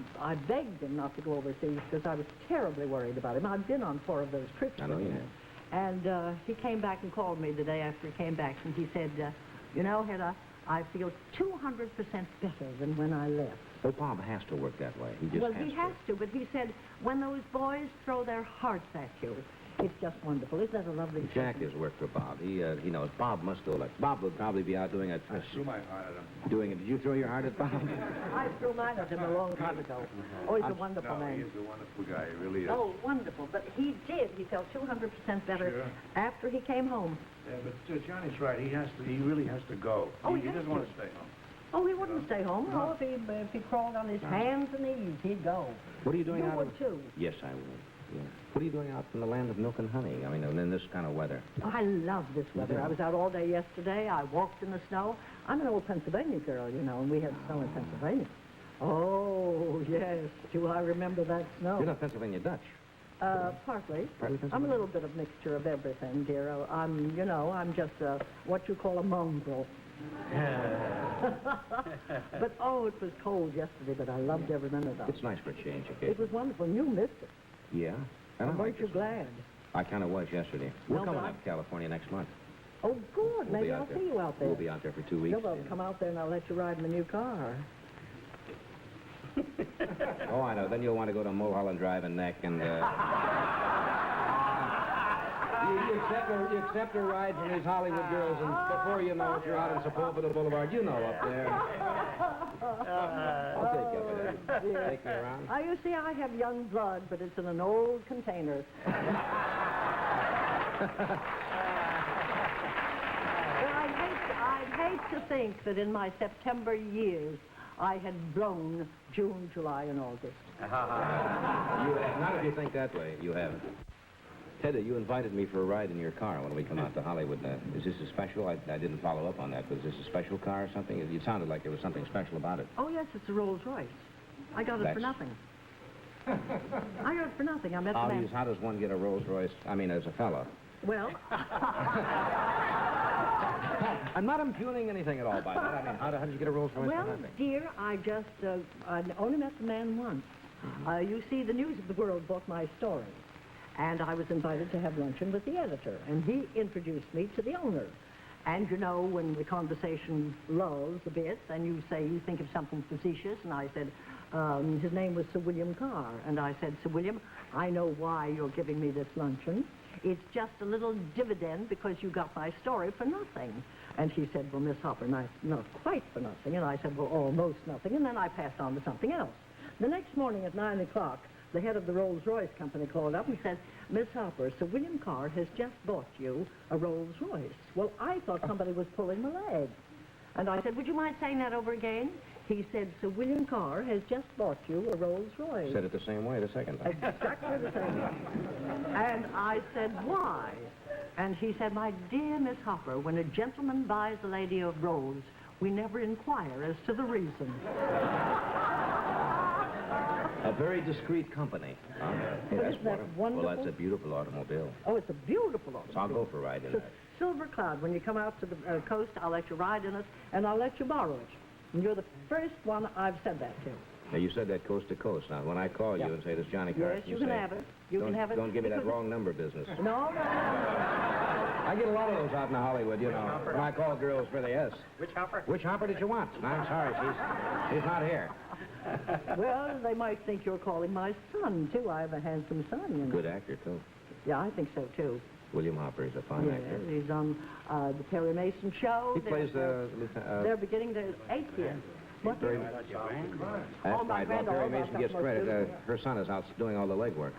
begged him not to go overseas because I was terribly worried about him. I've been on 4 of those trips with him. And he came back and called me the day after he came back, and he said, you know, Hedda, I feel 200% better than when I left.
Well, Bob has to work that way. He
has to, but he said, when those boys throw their hearts at you, it's just wonderful. Isn't that a lovely thing?
Jack has worked for Bob. He knows. Bob must do it. Bob would probably be out doing a...
I threw my heart at him.
Doing it. Did you throw your heart at Bob?
I threw mine at him a long time ago. Oh, he's a wonderful man.
He's a wonderful guy. He really is.
Oh, wonderful. But he did. He felt 200% better after he came home.
Yeah, but Johnny's right. He really has to go.
Oh,
he doesn't want to stay home.
Oh, he wouldn't stay home. No, if he crawled on his hands and knees, he'd go.
What are you doing
you
out
would too.
Yes, I would. Yeah. What are you doing out in the land of milk and honey? I mean, in this kind of weather.
I love this weather. I was out all day yesterday. I walked in the snow. I'm an old Pennsylvania girl, you know, and we had snow in Pennsylvania. Oh, yes. Do I remember that snow?
You're not Pennsylvania Dutch.
Partly. I'm a little bit of mixture of everything, dear. I'm just what you call a mongrel. But, oh, it was cold yesterday, but I loved every minute of it.
It's nice for a change, okay?
It was wonderful. And you missed it.
Yeah?
Weren't you glad?
I kind of was yesterday. We're coming up to California next month.
Oh, good. Maybe I'll see you out there.
We'll be out there for 2 weeks.
You'll come out there and I'll let you ride in the new car.
Oh, I know. Then you'll want to go to Mulholland Drive and Neck and... You accept a ride from these Hollywood girls, and before you know it, you're out on Sepulveda Boulevard. You know up there. I'll take you up there. Take me around.
You see, I have young blood, but it's in an old container. But I'd hate to think that in my September years, I had blown June, July, and August.
Not if you think that way. You haven't. Hedda, you invited me for a ride in your car when we come out to Hollywood. Is this a special? I didn't follow up on that, but is this a special car or something? It sounded like there was something special about it.
Oh, yes, it's a Rolls Royce. I got it for nothing. I got it for nothing. I met the man.
How does one get a Rolls Royce, I mean, as a fellow?
Well...
I'm not impugning anything at all by that. I mean, how did you get a Rolls Royce for nothing?
Well, dear, I just I only met the man once. You see, the News of the World bought my story. And I was invited to have luncheon with the editor, and he introduced me to the owner. And, you know, when the conversation lulls a bit, and you say you think of something facetious, and I said, his name was Sir William Carr. And I said, Sir William, I know why you're giving me this luncheon. It's just a little dividend because you got my story for nothing. And he said, well, Miss Hopper, not quite for nothing. And I said, well, almost nothing. And then I passed on to something else. The next morning at 9 o'clock, the head of the Rolls-Royce company called up and said, Miss Harper, Sir William Carr has just bought you a Rolls-Royce. Well, I thought somebody was pulling my leg. And I said, would you mind saying that over again? He said, Sir William Carr has just bought you a Rolls-Royce.
Said it the same way the second time.
Exactly the same way. And I said, why? And he said, my dear Miss Hopper, when a gentleman buys a lady a rose, we never inquire as to the reason.
A very discreet company. Huh? Hey,
Isn't that wonderful?
Well, that's a beautiful automobile.
Oh, it's a beautiful automobile.
So I'll go for a ride in it.
Silver Cloud. When you come out to the coast, I'll let you ride in it, and I'll let you borrow it. And you're the first one I've said that to.
Now, you said that coast to coast. Now, when I call you and say this Johnny Carson,
yes, you can have it. You can have it.
Don't give me that wrong number business.
No.
I get a lot of those out in Hollywood, you know. When I call girls for the S.
Which Hopper?
Which Hopper did you want? I'm sorry, she's not here.
Well, they might think you're calling my son, too. I have a handsome son, you know.
Good actor, too.
Yeah, I think so, too.
William Hopper is a fine actor.
He's on the Perry Mason show.
He plays the...
They're beginning their 8th year. What?
That's right. Well, Perry Mason gets credit. Her son is out doing all the legwork.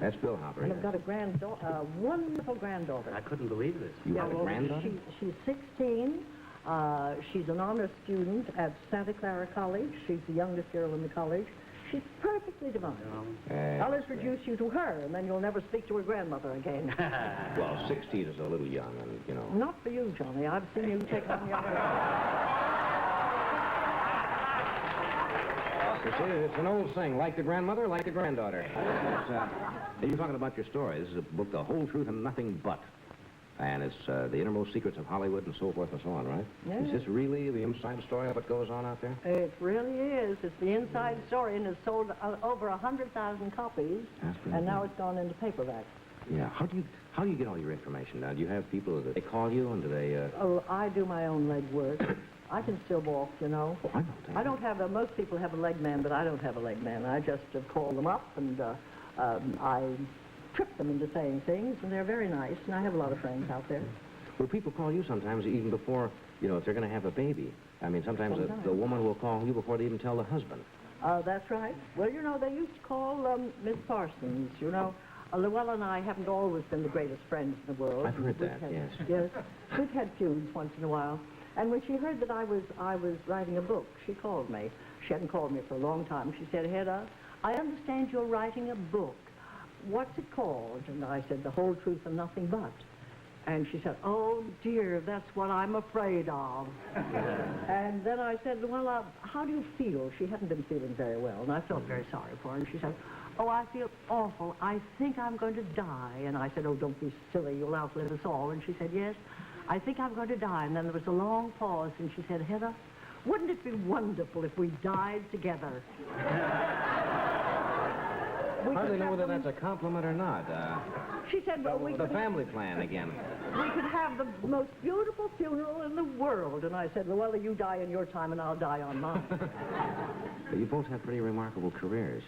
That's Bill Hopper.
And I've got a granddaughter, wonderful granddaughter.
I couldn't believe this.
You have a granddaughter?
She's 16. She's an honor student at Santa Clara College. She's the youngest girl in the college. She's perfectly divine. I'll introduce you to her, and then you'll never speak to her grandmother again.
Well, 16 is a little young, and, you know.
Not for you, Johnny. I've seen you take on younger.
You see, it's an old saying, like the grandmother, like the granddaughter. You're talking about your story. This is a book, The Whole Truth and Nothing But. And it's the innermost secrets of Hollywood and so forth and so on, right?
Yes.
Is this really the inside story of what goes on out there?
It really is. It's the inside story, and it's sold over 100,000 copies, and now it's gone into paperback.
Yeah. How do you get all your information now? Do you have people that they call you, and do they...
Oh, I do my own leg work. I can still walk, you know.
Oh, I know that.
I don't have most people have a leg man, but I don't have a leg man. I just call them up, and I trick them into saying things, and they're very nice, and I have a lot of friends out there.
Well, people call you sometimes even before, you know, if they're going to have a baby. I mean, sometimes the woman will call you before they even tell the husband.
That's right. Well, you know, they used to call Miss Parsons, you know. Llewellyn and I haven't always been the greatest friends in the world.
I've heard that, yes.
Yes. We've had feuds once in a while. And when she heard that I was writing a book, she called me. She hadn't called me for a long time. She said, Hedda, I understand you're writing a book. What's it called? And I said, The Whole Truth and Nothing But. And she said, oh, dear, that's what I'm afraid of. And then I said, well, how do you feel? She hadn't been feeling very well, and I felt very sorry for her. And she said, oh, I feel awful. I think I'm going to die. And I said, oh, don't be silly. You'll outlive us all. And she said, yes, I think I'm going to die. And then there was a long pause, and she said, Hedda, wouldn't it be wonderful if we died together?
I hardly know whether that's a compliment or not.
She said, well,
the family plan again.
We could have the most beautiful funeral in the world. And I said, well, you die in your time and I'll die on mine.
But you both have pretty remarkable careers.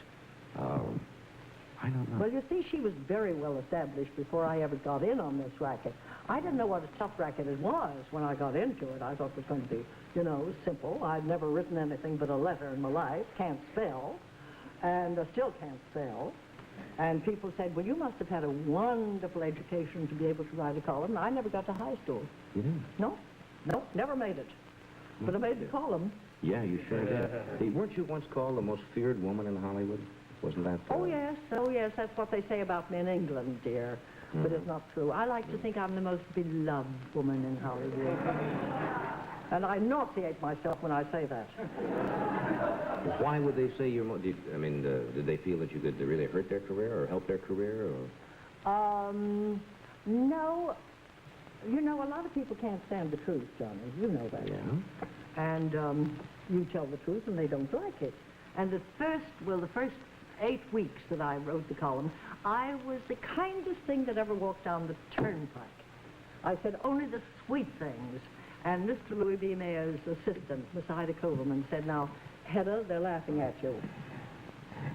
I don't know.
Well, you see, she was very well established before I ever got in on this racket. I didn't know what a tough racket it was when I got into it. I thought it was going to be, you know, simple. I'd never written anything but a letter in my life, can't spell, and still can't spell. And people said, well, you must have had a wonderful education to be able to write a column. I never got to high school.
You didn't?
No, never made it. But I made the column.
Yeah, you sure did. Hey, weren't you once called the most feared woman in Hollywood? Wasn't that
Oh, yes, that's what they say about me in England, dear. But it's not true. I like to think I'm the most beloved woman in Hollywood. And I nauseate myself when I say that.
Why would they say you're more... did they feel that you could really hurt their career or help their career? Or?
No. You know, a lot of people can't stand the truth, Johnny. You know that.
Yeah?
And you tell the truth and they don't like it. And the first 8 weeks that I wrote the column, I was the kindest thing that ever walked down the turnpike. I said only the sweet things. And Mr. Louis B. Mayer's assistant, Miss Ida Coverman, said, now, Hedda, they're laughing at you.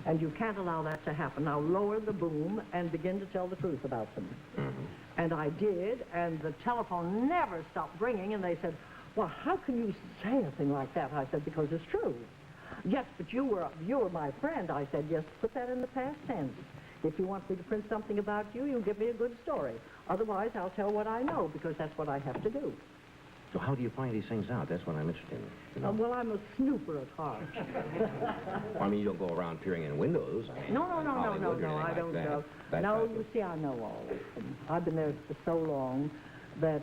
And you can't allow that to happen. Now lower the boom and begin to tell the truth about them. And I did, and the telephone never stopped ringing, and they said, well, how can you say a thing like that? I said, because it's true. Yes, but you were my friend. I said, yes, put that in the past tense. If you want me to print something about you, you give me a good story. Otherwise, I'll tell what I know, because that's what I have to do.
So how do you find these things out? That's what I'm interested in. You know?
Well, I'm a snooper at heart.
I mean, you don't go around peering in windows. I mean,
No,
Hollywood or anything
I
like
don't
that.
know.
That
No,
type of-
you see, I know all this. And I've been there for so long that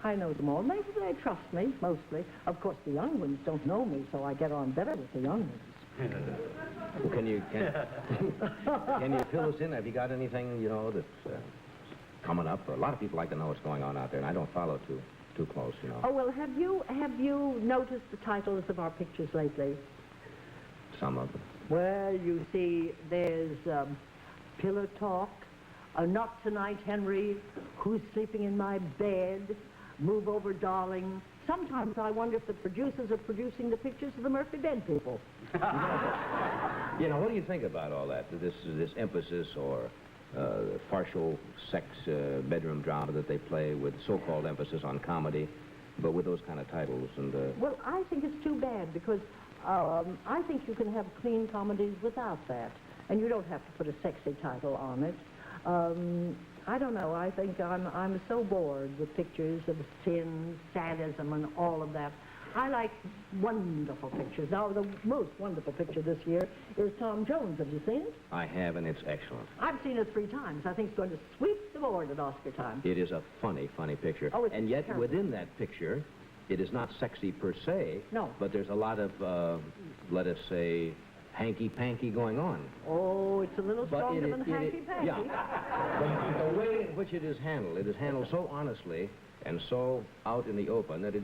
I know them all. They trust me, mostly. Of course, the young ones don't know me, so I get on better with the young ones.
Well, can you fill us in? Have you got anything, you know, that's coming up? A lot of people like to know what's going on out there, and I don't follow too close, you know.
Oh, well, have you noticed the titles of our pictures lately?
Some of them.
Well, you see, there's Pillow Talk, Not Tonight, Henry, Who's Sleeping in My Bed, Move Over, Darling. Sometimes I wonder if the producers are producing the pictures of the Murphy Bed people.
You know, what do you think about all that? This emphasis or partial sex bedroom drama that they play with so-called emphasis on comedy, but with those kind of titles and...
Well, I think it's too bad because I think you can have clean comedies without that, and you don't have to put a sexy title on it. I don't know. I think I'm so bored with pictures of sin, sadism, and all of that. I like wonderful pictures. Now, the most wonderful picture this year is Tom Jones. Have you seen it?
I have, and it's excellent.
I've seen it 3 times. I think it's going to sweep the board at Oscar time.
It is a funny, funny picture.
Oh, it's
and yet,
terrible.
within that picture, it is not sexy per se.
No.
But there's a lot of, let us say, hanky-panky going on.
Oh, it's a little stronger than hanky-panky.
Yeah. The way in which it is handled so honestly and so out in the open that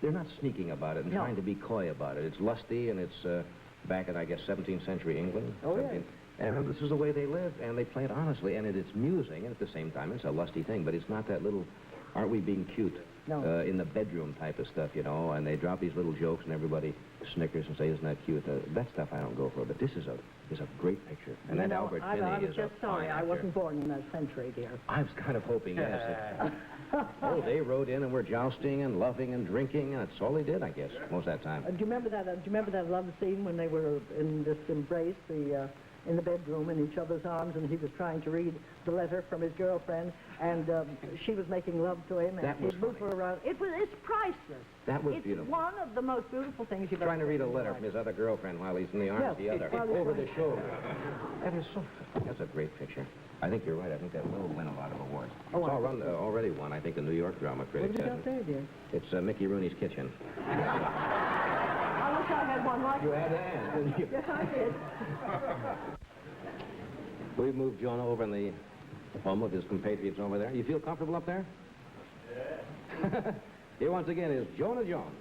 they're not sneaking about it and trying to be coy about it. It's lusty, and it's back in, I guess, 17th century England.
Oh, yes.
And this is the way they live, and they play it honestly, and it's amusing, and at the same time, it's a lusty thing, but it's not that little, aren't we being cute?
No.
In the bedroom type of stuff, you know, and they drop these little jokes, and everybody snickers and says, isn't that cute? That stuff I don't go for, but this is a great picture. And that Albert Finney
I was
is a
just sorry
fine
I
actor.
wasn't born in that century, dear.
I was kind of hoping, yes. Oh, they rode in and were jousting and loving and drinking, and that's all they did, I guess, most of that time.
Do you remember that love scene when they were in this embrace, in the bedroom in each other's arms, and he was trying to read the letter from his girlfriend, and she was making love to him, and
That was
he'd move her around. It's priceless.
That was
it's
beautiful.
One of the most beautiful things you've
Trying to
ever
read a
seen in
letter
your
from
life.
his other girlfriend while he's in the arms of the other, over the shoulder. That is so... That's a great picture. I think you're right. I think that will win a lot of awards.
Oh,
It's already won, I think, the New York Drama
What
Critics.
have you got there, dear?
It's Mickey Rooney's Kitchen.
I wish I had one like
You
that.
had to ask, didn't you?
Yes, I did.
We've moved Jonah over in the home of his compatriots over there. You feel comfortable up there? Yeah. Here once again is Jonah Jones.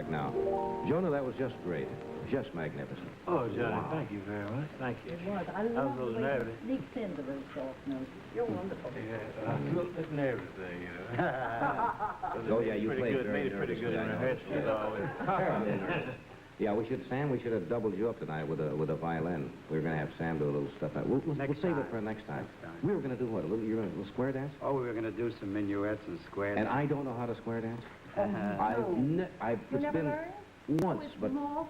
back now. Jonah, that was just great. Just magnificent.
Oh, Johnny, thank you very much. Thank you.
It was. I love the way it leaks into those soft notes. You're wonderful.
Yeah, I'm a little bit nervous there, you know.
Oh, yeah, you played
good,
very
made it pretty good in
nervously, I know.
rehearsal.
Yeah, Sam, we should have doubled you up tonight with a violin. We were going to have Sam do a little stuff. We'll save it for next time. We were going to do what? A little square dance?
Oh, we were going to do some minuets and square
And
dance.
I don't know how to square dance. It's
never
been
learned?
once, but you know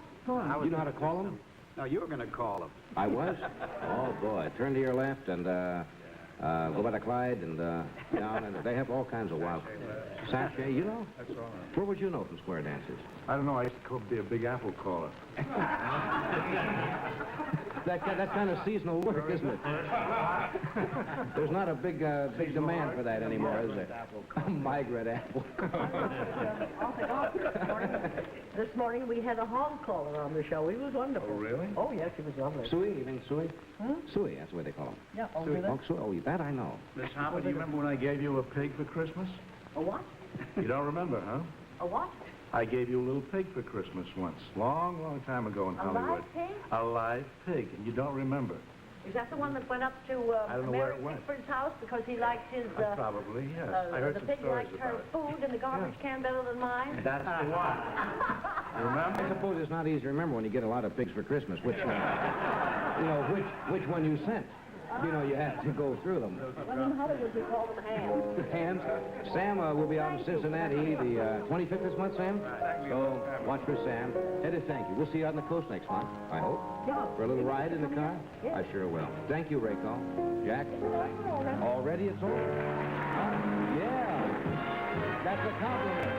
how to call them?
No, you were going to call him.
I was? Oh, boy. Turn to your left and go by the Clyde and down, and they have all kinds of wild... Sachet, you know?
That's all right.
Where would you know from square dances?
I don't know. I used to be a big apple caller.
That's kind of seasonal work, isn't it? There's not a big demand for that anymore, is there? Migrant apple.
This morning we had a hog caller on the show. He was wonderful.
Oh, really?
Oh, yes, he was lovely.
Suey, you mean Suey? Suey, that's the way they call him.
Yeah, oh,
Suey.
really?
Oh, Suey. Oh, that I know.
Miss Harper, do you remember when I gave you a pig for Christmas?
A what?
You don't remember, huh?
A what?
I gave you a little pig for Christmas once. Long, long time ago in Hollywood.
live pig?
A live pig, and you don't remember.
Is that the one that went up to
I don't know where
Mary
it went.
Pickford's house because he liked his...
Probably, yes. I heard
the
some
pig
stories
liked
about
her
it.
food and the garbage can better than mine?
That's the one. You remember?
I suppose it's not easy to remember when you get a lot of pigs for Christmas, which one, which one you sent. You know, you have to go through them.
Well, in Hollywood we call them hams.
Hams. Sam will be out in Cincinnati the 25th this month, Sam. So watch for Sam. Eddie, thank you. We'll see you out on the coast next month, I hope.
Yeah.
For a little ride in the car?
Yeah.
I sure will. Thank you, Rayco. Jack? Already it's over? Yeah. That's a compliment.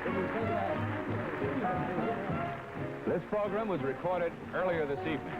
Can you say that?
This program was recorded earlier this evening.